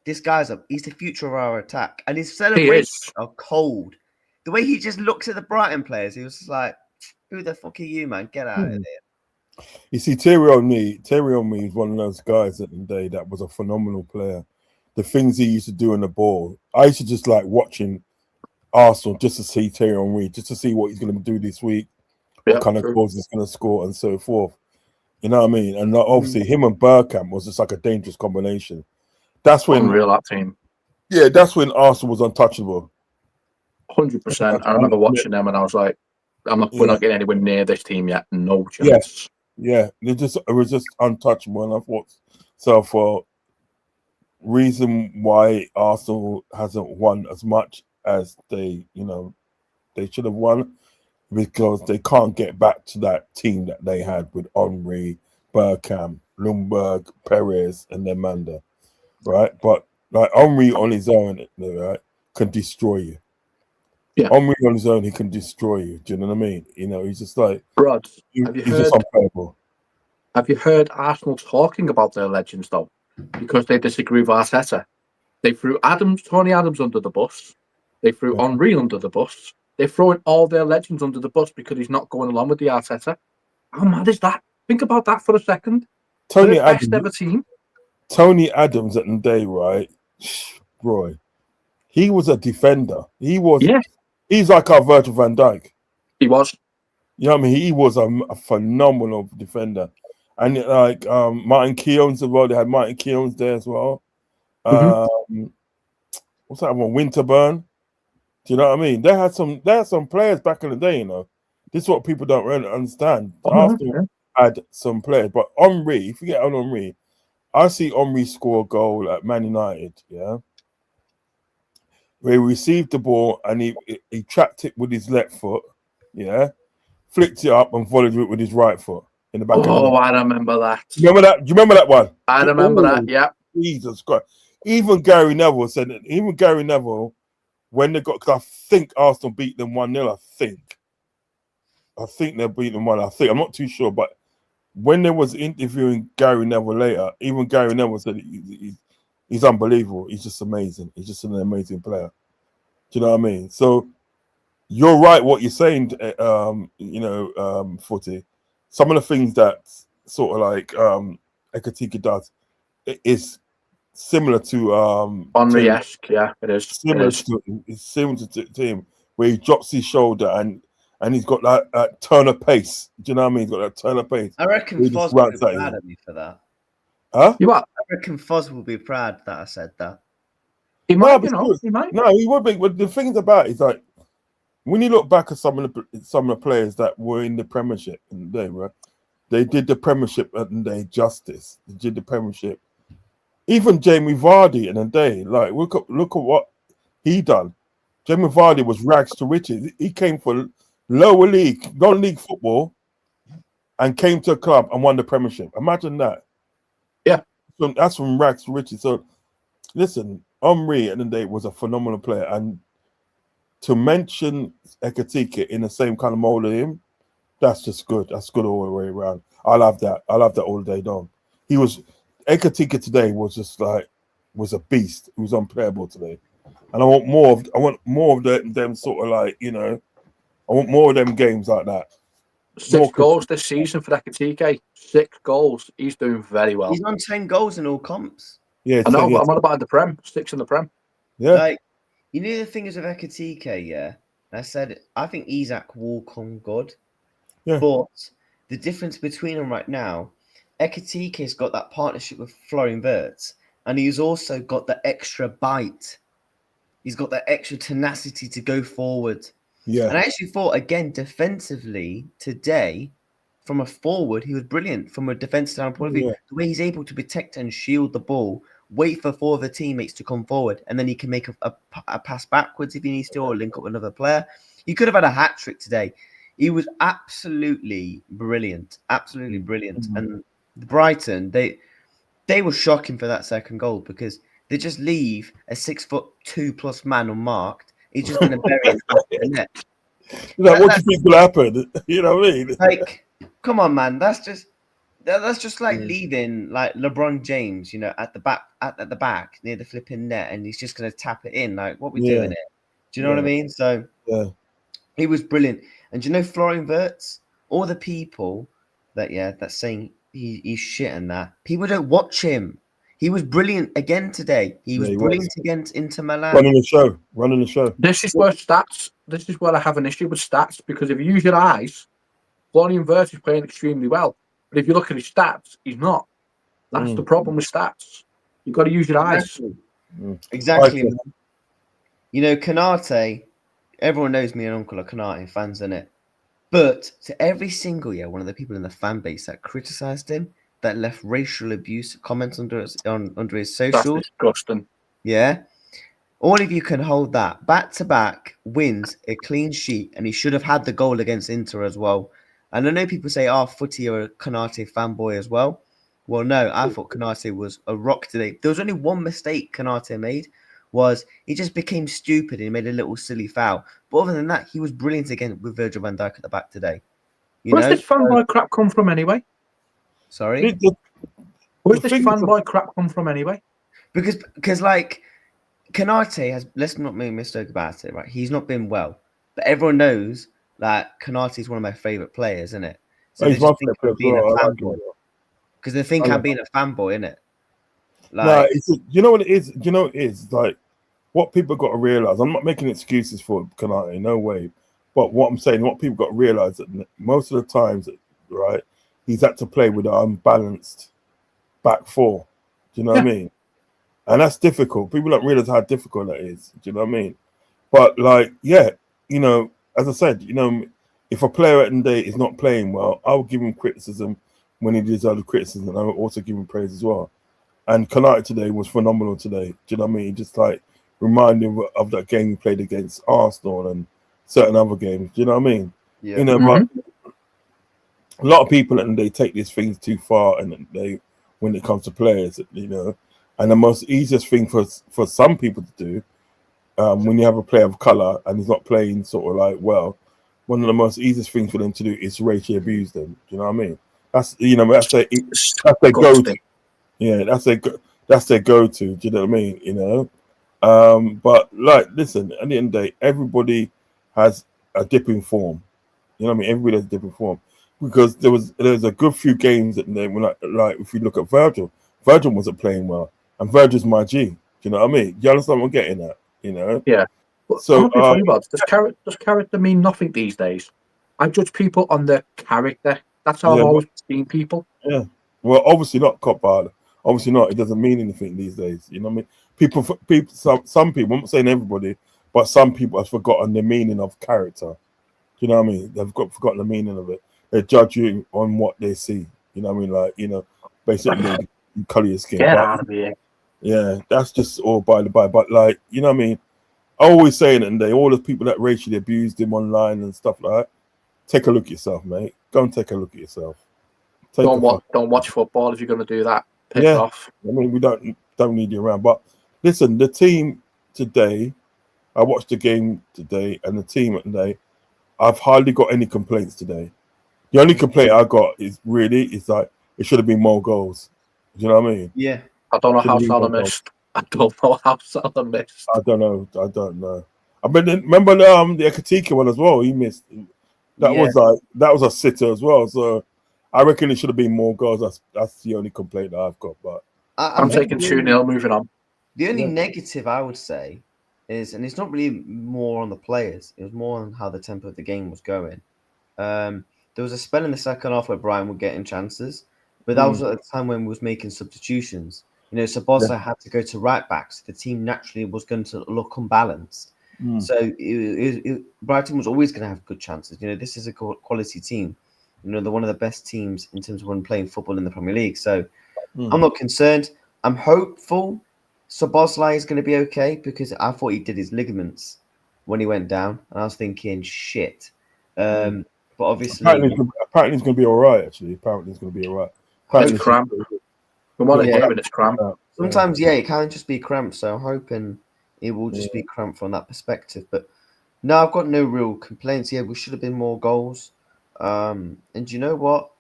this guy's he's the future of our attack, and his celebrations are cold. The way he just looks at the Brighton players, he was just like, "Who the fuck are you, man? Get out of here." You see, Thierry Henry is one of those guys at the day that was a phenomenal player, the things he used to do on the ball. I used to just like watching Arsenal just to see Thierry Henry, just to see what he's going to do this week, what kind of goals he's going to score, and so forth. You know what I mean? And obviously, him and Bergkamp was just like a dangerous combination. That's when Unreal, that team. Yeah, that's when Arsenal was untouchable. 100%. I remember watching them, and I was like, we're not getting anywhere near this team yet. No chance. Yeah, it was just untouchable, and I thought so. For reason why Arsenal hasn't won as much as they should have won, because they can't get back to that team that they had with Henry, Bergkamp, Ljungberg, Perez, and then Manda, right? But like Henry on his own, right, can destroy you. Yeah. Henry on his own, he can destroy you. Do you know what I mean? You know, he's just like, Rod, he's just unplayable. Have you heard Arsenal talking about their legends, though? Because they disagree with Arteta. They threw Tony Adams under the bus. They threw Henry under the bus. They're throwing all their legends under the bus because he's not going along with the Arteta. How mad is that? Think about that for a second. Tony Their best ever team. Tony Adams at the day, right? Roy, he was a defender. He was. Yeah. He's like our Virgil van Dijk. He was. You know what I mean? He was a phenomenal defender. And like Martin Keown's as well. They had Martin Keown's there as well. What's that one? Winterburn. Do you know what I mean? They had some players back in the day, you know. This is what people don't really understand. Arsenal had some players, but Henry, if you get on Henry, I see Henry score a goal at Man United, yeah. Where he received the ball and he trapped it with his left foot, yeah, flicked it up and volleyed it with his right foot in the back of the net. I remember that. Do you remember that one? I remember that, yeah. Jesus Christ. Even Gary Neville said it. Even Gary Neville, when they got, because I think Arsenal beat them 1-0, I think they beat them 1. I'm not too sure, but when they was interviewing Gary Neville later, even Gary Neville said he's unbelievable. He's just amazing. He's just an amazing player. Do you know what I mean? So you're right what you're saying, Footy. Some of the things that sort of like Ekitike does is similar to Henry-esque, yeah, it is. It's similar to him, where he drops his shoulder and he's got that turn of pace. Do you know what I mean? He's got that turn of pace. I reckon Foz will be proud of me for that. Huh? You what? I reckon Foz will be proud that I said that. He might, he might. No, he would be. But the thing about it is, like, when you look back at some of the players that were in the Premiership in the day, right? They did the Premiership and they justice. They did the Premiership. Even Jamie Vardy in a day, like look at what he done. Jamie Vardy was rags to riches. He came for lower league, non-league football, and came to a club and won the Premiership. Imagine that. Yeah, so that's from rags to riches. So listen, Henry at the day was a phenomenal player, and to mention Ekitike in the same kind of mold as him, that's just good. That's good all the way around. I love that. I love that all day long. Ekitike today was a beast. He was unplayable today, and I want more of them sort of like, you know, I want more of them games like that. 6 goals this season for Ekitike. 6 goals. He's doing very well. He's on 10 goals in all comps. Yeah, I know. I'm on about the Prem. 6 in the Prem. Yeah. Like, you know the thing is with Ekitike, yeah. I said I think Isak will come good. Yeah. But the difference between them right now, Ekitike's got that partnership with Florian Wirtz, and he's also got the extra bite. He's got that extra tenacity to go forward. Yeah. And I actually thought, again, defensively today, from a forward, he was brilliant from a defensive standpoint of view. Yeah. The way he's able to protect and shield the ball, wait for 4 of the teammates to come forward, and then he can make a pass backwards if he needs to, or link up with another player. He could have had a hat trick today. He was absolutely brilliant. Absolutely brilliant. Mm-hmm. And Brighton, they were shocking for that second goal, because they just leave a 6'2+ man unmarked. He's just going to bury it off the net. Like, what do you think will happen? You know what I mean? Like, come on, man. That's just like leaving like LeBron James, you know, at the back near the flipping net, and he's just going to tap it in. Like, what we doing here? Do you know what I mean? So he was brilliant. And do you know Florian Wirtz? All the people that's saying he's shit and that, people don't watch him. He was brilliant again today. He was Yeah, he brilliant was. against Inter Milan. Running the show. Running the show. This is where stats. This is where I have an issue with stats, because if you use your eyes, Florian Wirtz is playing extremely well. But if you look at his stats, he's not. That's the problem with stats. You've got to use your eyes. Exactly. Man. You know, Kanate, everyone knows me and Uncle are Kanate fans, innit? But to every single one of the people in the fan base that criticised him, that left racial abuse comments under his socials. That's disgusting. Yeah. All of you can hold that. Back-to-back wins, a clean sheet, and he should have had the goal against Inter as well. And I know people say, Footy are a Kanate fanboy as well. Well, no, I thought Kanate was a rock today. There was only one mistake Kanate made, was he just became stupid and he made a little silly foul. But other than that, he was brilliant again with Virgil van Dijk at the back today. Where's this fanboy crap come from anyway? Sorry? Where's this fanboy crap come from anyway? Because like, Kanate has, let's not make a mistake about it, right? He's not been well. But everyone knows that Kanate is one of my favourite players, isn't it? So he's my favourite being well. a fanboy. Because they think I'm being a fanboy, innit? Like, no, you know what it is? You know what it is? Like, what people got to realise, I'm not making excuses for Kanate, no way. But what I'm saying, what people got to realise, that most of the times, right, he's had to play with an unbalanced back four. Do you know what I mean? And that's difficult. People don't realise how difficult that is. Do you know what I mean? But, like, yeah, you know, as I said, you know, if a player at the day is not playing well, I'll give him criticism when he deserves criticism, and I will also give him praise as well. And Kanate today was phenomenal today. Do you know what I mean? Just like reminded him of that game he played against Arsenal and certain other games. Do you know what I mean? Yeah. You know, but a lot of people and they take these things too far, and they, when it comes to players, you know, and the most easiest thing for some people to do, when you have a player of colour and he's not playing sort of like well, one of the most easiest things for them to do is racially abuse them. Do you know what I mean? That's, you know, that's their go-to. Yeah, that's their go-to. Do you know what I mean? You know, but like, listen, at the end of the day, everybody has a dip in form. You know what I mean? Everybody has a dip in form, because there's a good few games that they were like if you look at Virgil wasn't playing well, and Virgil's my G. Do you know what I mean? Do you understand what I'm getting at? You know? Yeah. So does character mean nothing these days? I judge people on their character. That's how I've always seen people. Yeah. Well, obviously not, Copbard. Obviously not. It doesn't mean anything these days. You know what I mean? People. Some people. I'm not saying everybody, but some people have forgotten the meaning of character. Do you know what I mean? They've forgotten the meaning of it. They judge you on what they see. You know what I mean? Like, you know, basically, you colour your skin. Get out of here. Yeah, that's just all by the by. But like, you know what I mean? I always say it, and all the people that racially abused him online and stuff like that. Take a look at yourself, mate. Go and take a look at yourself. Don't watch football if you're going to do that. Piss off. I mean, we don't need you around. But listen, the team today, I watched the game today, and the team today, I've hardly got any complaints today. The only complaint I got is like it should have been more goals. Do you know what I mean? Yeah. I don't know how Salah missed. I don't know how Salah missed. I don't know. I mean, remember the Ekitike one as well. He missed. That was a sitter as well. So I reckon it should have been more goals. That's the only complaint that I've got. But I'm taking 2-0. Moving on. The only negative I would say is, and it's not really more on the players, it was more on how the tempo of the game was going. There was a spell in the second half where Brighton were getting chances, but that was at the time when we was making substitutions. You know, Szoboszlai had to go to right back, so the team naturally was going to look unbalanced. So Brighton was always going to have good chances. You know, this is a quality team. You know, they're one of the best teams in terms of when playing football in the Premier League. So I'm not concerned. I'm hopeful Szoboszlai is going to be okay, because I thought he did his ligaments when he went down, and I was thinking, shit. But obviously, apparently he's going to be all right. Actually, apparently he's going to be all right. It's cramp. From what they're doing, it's cramp. Sometimes, it can just be cramp. So I'm hoping it will just be cramp from that perspective. But no, I've got no real complaints. Yeah, we should have been more goals. And you know what?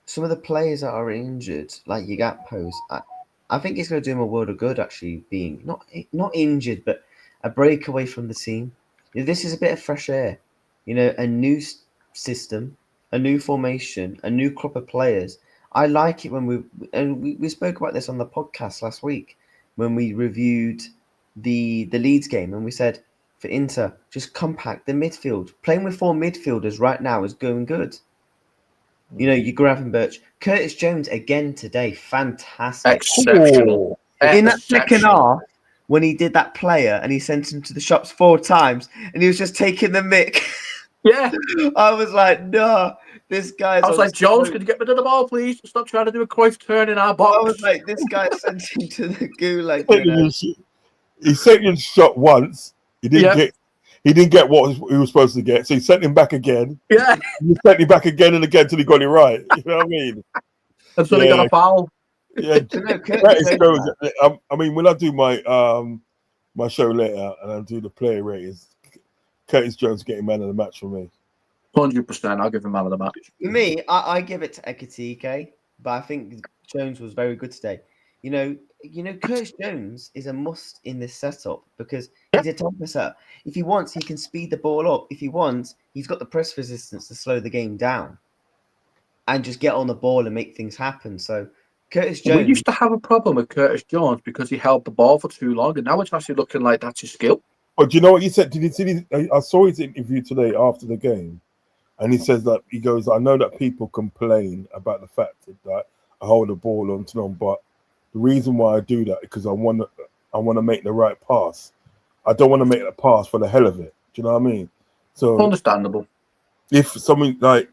Some of the players that are injured, like your gap post, I think it's going to do him a world of good. Actually, being not injured, but a break away from the team. You know, this is a bit of fresh air. You know, a new system, a new formation, a new crop of players. I like it when we spoke about this on the podcast last week when we reviewed the Leeds game, and we said for Inter, just compact the midfield. Playing with 4 midfielders right now is going good. You know, you Gravenberch, Curtis Jones again today, fantastic. Exceptional. In that second Exceptional. half, when he did that player and he sent him to the shops 4 times, and he was just taking the mick. Yeah. I was like, no, this guy's. I was like, Jones, could you get rid of the ball, please? Stop trying to do a Cruyff turn in our box. I was like, this guy sent him to the gulag. He sent him shot once. He didn't get what he was supposed to get, so he sent him back again. Yeah. He sent him back again and again till he got it right. You know what I mean? Until he got a foul. Yeah, Curtis Jones. I mean, when I do my my show later and I do the player ratings, Curtis Jones getting man of the match for me. 100%. I'll give him man of the match. For me, I give it to Ekitike, but I think Jones was very good today. You know, Curtis Jones is a must in this setup because he's a temper setter. If he wants, he can speed the ball up. If he wants, he's got the press resistance to slow the game down and just get on the ball and make things happen. So Curtis Jones. We used to have a problem with Curtis Jones because he held the ball for too long, and now it's actually looking like that's his skill. But do you know what he said? Did you see? I saw his interview today after the game, and he says that he goes, "I know that people complain about the fact that I hold the ball onto them, but the reason why I do that is because I want to make the right pass. I don't want to make the pass for the hell of it. Do you know what I mean? So understandable. If something like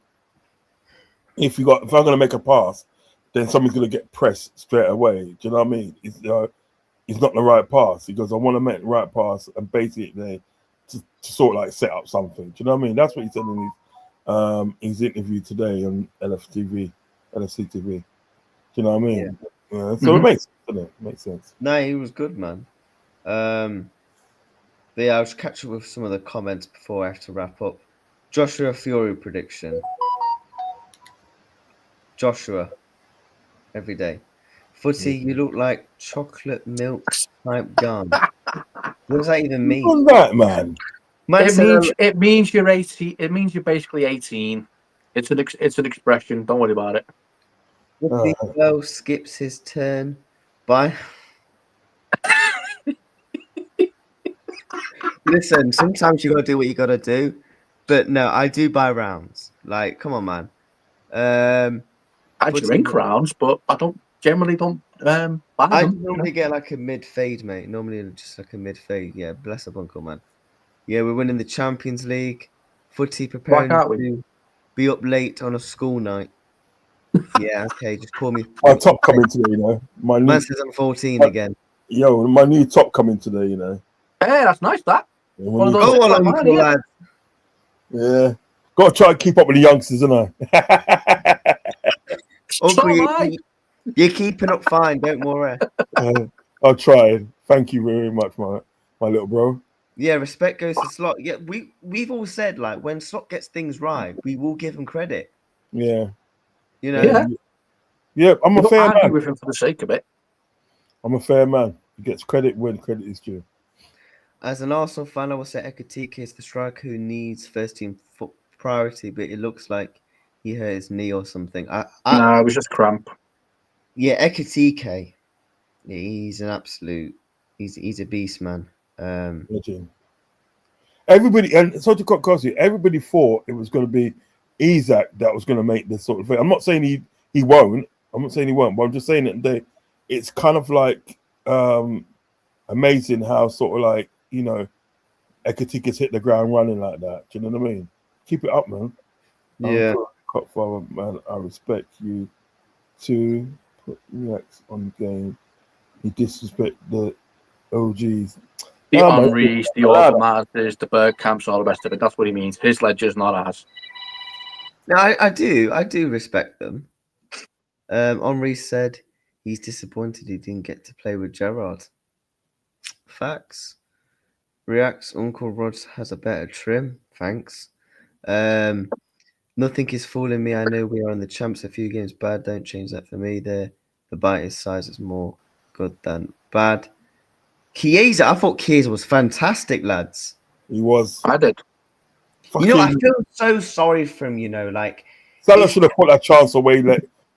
if I'm going to make a pass, then something's going to get pressed straight away. Do you know what I mean? It's not the right pass. He goes, I want to make the right pass and basically to sort of like set up something. Do you know what I mean? That's what he said in his interview today on LFC TV. Do you know what I mean? Yeah. So it makes sense, doesn't it? It makes sense. No, he was good, man. But yeah, I'll just catch up with some of the comments before I have to wrap up. Joshua Fury prediction. Joshua, every day. Footy, you look like chocolate milk type gun. What does that even mean? What's that, man? It means you're 18. It means you're basically 18. It's an expression. Don't worry about it. Footy skips his turn. Bye. Listen, sometimes you gotta do what you gotta do, but no, I do buy rounds. Like, come on, man. I drink rounds, but I generally don't buy them. I normally get like a mid fade, mate. Normally just like a mid fade. Yeah, bless up, Uncle, man. Yeah, we're winning the Champions League. Footy preparing to be up late on a school night. Yeah, okay, just call me. My top coming today, you know. Man says I'm 14 again. Yo, my new top coming today, you know. Hey, that's nice, that. Go on, Uncle, lad. Yeah. Got to try and keep up with the youngsters, isn't I? Uncle, you're keeping up fine, don't worry. I'll try. Thank you very much, my little bro. Yeah, respect goes to Slot. Yeah, we've all said, like, when Slot gets things right, we will give him credit. Yeah. You know? Yeah, I'm a fair man. With him for the sake of it. I'm a fair man. He gets credit when credit is due. As an Arsenal fan, I will say Ekitike is the striker who needs first team priority, but it looks like he hurt his knee or something. No, it was just cramp. Yeah, Ekitike, he's an absolute, he's a beast, man. Everybody, and so to cut across you, everybody thought it was going to be Isaac that was going to make this sort of thing. I'm not saying he won't. I'm not saying he won't, but I'm just saying that it's kind of like amazing how sort of like, you know, Ekitike's hit the ground running like that. Do you know what I mean? Keep it up, man. Yeah. Father, man, I respect you. To put reacts on the game, he disrespect the OGs. The Henrys, the Automatas, the Bergkamps, all the rest of it. That's what he means. His ledger's not ours. No, I do respect them. Henry said he's disappointed he didn't get to play with Gerrard. Facts. Reacts, Uncle Rod has a better trim. Thanks. Nothing is fooling me. I know we are on the champs. A few games bad. Don't change that for me. The bite his size is more good than bad. Chiesa, I thought Chiesa was fantastic, lads. He was. I did. You know, I feel so sorry for him, you know, like Salah should have put that chance away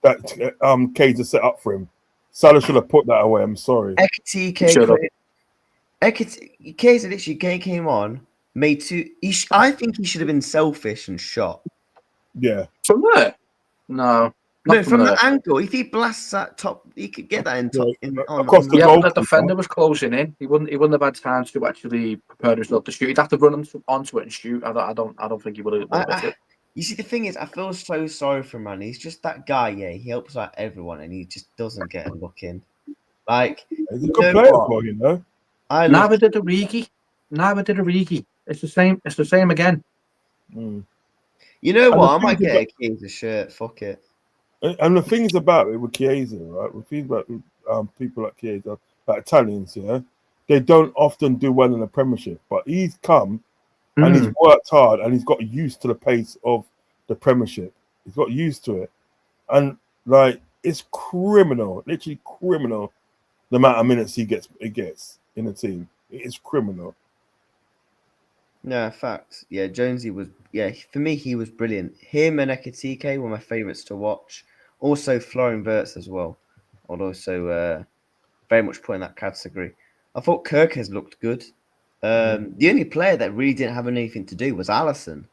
that Kaiser set up for him. Salah should have put that away. I'm sorry. Ekitike, Kaiser literally came on, made two. I think he should have been selfish and shot. Yeah. From there? No. No, from there. the angle. If he blasts that top, he could get that in top. Across the Yeah, goal. but the defender was closing in. He wouldn't have had time to actually prepare himself to shoot. He'd have to run onto it and shoot. I don't think he would have hit it. You see, the thing is, I feel so sorry for him, man. He's just that guy. Yeah, he helps out everyone, and he just doesn't get a look in. Like, he's a good player, boy, you know. Neither did Origi. It's the same. It's the same again. Mm. You know what? I might get a Kaiser shirt. Fuck it. And the things about it with Chiesa, right? With things about people like Chiesa, like Italians, yeah, they don't often do well in the Premiership. But he's come and he's worked hard and he's got used to the pace of the Premiership. He's got used to it, and like it's criminal, literally criminal, the amount of minutes he gets in a team. It is criminal. No, facts. Yeah, Jonesy was. Yeah, for me, he was brilliant. Him and Ekitike were my favourites to watch. Also, Florian Wirtz as well. I'd also very much put in that category. I thought Kirk has looked good. The only player that really didn't have anything to do was Alisson.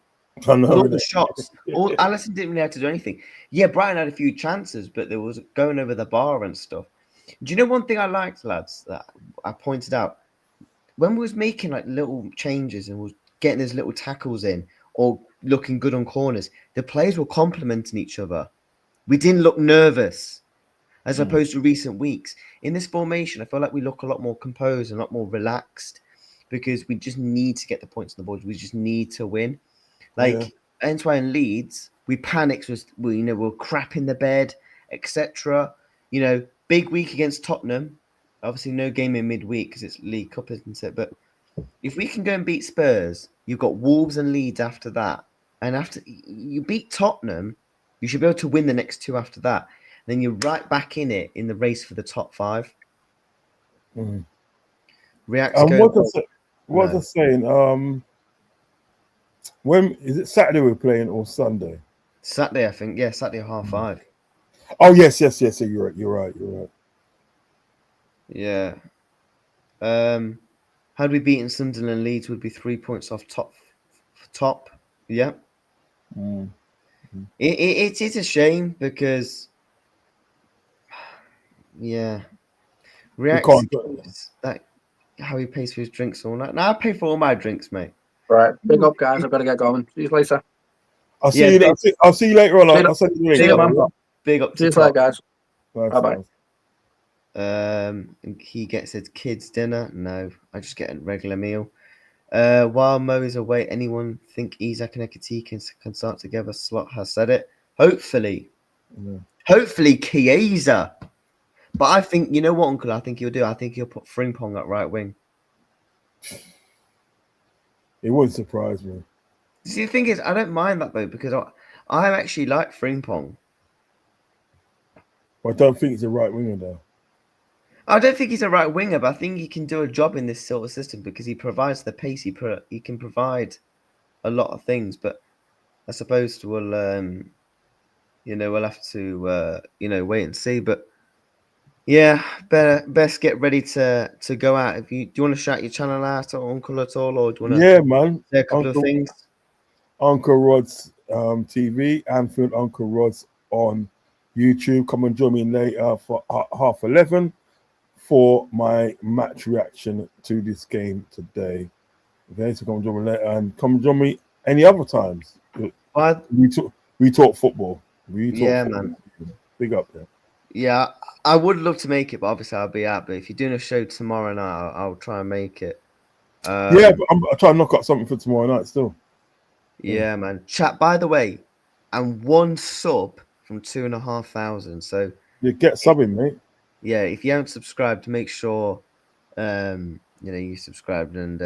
I know, all the shots. Alisson didn't really have to do anything. Yeah, Brighton had a few chances, but there was going over the bar and stuff. Do you know one thing I liked, lads, that I pointed out? When we was making like little changes and was getting those little tackles in or looking good on corners, the players were complimenting each other. We didn't look nervous as opposed to recent weeks. In this formation, I feel like we look a lot more composed and a lot more relaxed because we just need to get the points on the board. We just need to win. Like Antoine Leeds, we panicked, we're crap in the bed, etc. You know, big week against Tottenham. Obviously, no game in midweek because it's League Cup, isn't it? But if we can go and beat Spurs, you've got Wolves and Leeds after that. And after you beat Tottenham, you should be able to win the next two after that. Then you're right back in it in the race for the top five. What was I saying? When is it Saturday we're playing or Sunday? Saturday, I think. Yeah, Saturday at 5:30. Oh yes. You're right. Yeah. Had we beaten Sunderland, Leeds would be 3 points off top. Yeah. It is a shame because, that how he pays for his drinks all night. Now I pay for all my drinks, mate. Right, big up, guys. I've got to get going. See you later. I'll see you later on. I'll send you see you, man. Big up. See you later, guys. Bye. He gets his kids' dinner. No, I just get a regular meal. While Mo is away, anyone think Isak and Ekitike can start together? Slot has said it. Hopefully Chiesa. But I think, you know what, Uncle? I think he'll do. I think he'll put Frimpong at right wing. It wouldn't surprise me. See, the thing is, I don't mind that though because I actually like Frimpong. I don't think he's a right winger though. I don't think he's a right winger, but I think he can do a job in this sort of system because he provides the pace. He can provide a lot of things, but I suppose we'll have to wait and see. But yeah, best get ready to go out. Do you want to shout your channel out, or Uncle, at all, or do you want to man, say a couple of things? Uncle Rod's TV, Anfield Uncle Rod's on YouTube. Come and join me later for 11:30 for my match reaction to this game today. Okay, so come and join me later, and come and join me any other times. We talk football. Man. Big up there. Yeah, I would love to make it, but obviously I'll be out. But if you're doing a show tomorrow night, I'll try and make it. But I'll try and knock up something for tomorrow night still. Yeah, man. Chat, by the way, and one sub from 2,500. So get subbing, mate. Yeah, if you haven't subscribed, make sure you subscribed. And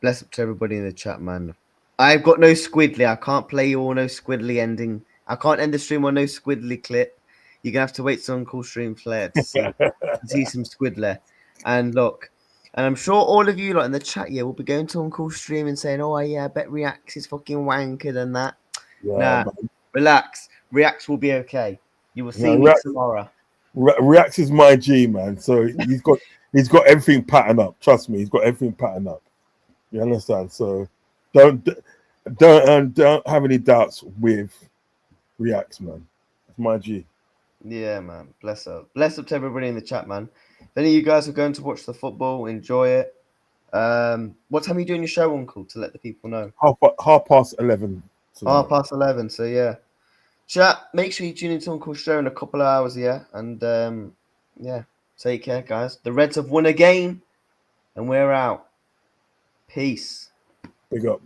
bless up to everybody in the chat, man. I've got no squiddly. I can't play you all no squiddly ending. I can't end the stream on no squiddly clip. You're gonna have to wait till Uncle Stream Flair to see some squiddler. And look, and I'm sure all of you in the chat will be going to Uncle Stream and saying, "Oh yeah, I bet Reacts is fucking wanker than that." Nah, relax. Reacts will be okay. You will You see know, me tomorrow. Reacts is my G, man. So he's got everything patterned up. Trust me, he's got everything patterned up. You understand? So don't have any doubts with Reacts, man. It's my G. Yeah, man. Bless up. Bless up to everybody in the chat, man. If any of you guys are going to watch the football, enjoy it. What time are you doing your show, Uncle, to let the people know? 11:30. tonight. 11:30. So yeah. Chat, make sure you tune into Uncle's show in a couple of hours, yeah. And yeah, take care, guys. The Reds have won again, and we're out. Peace. Big up.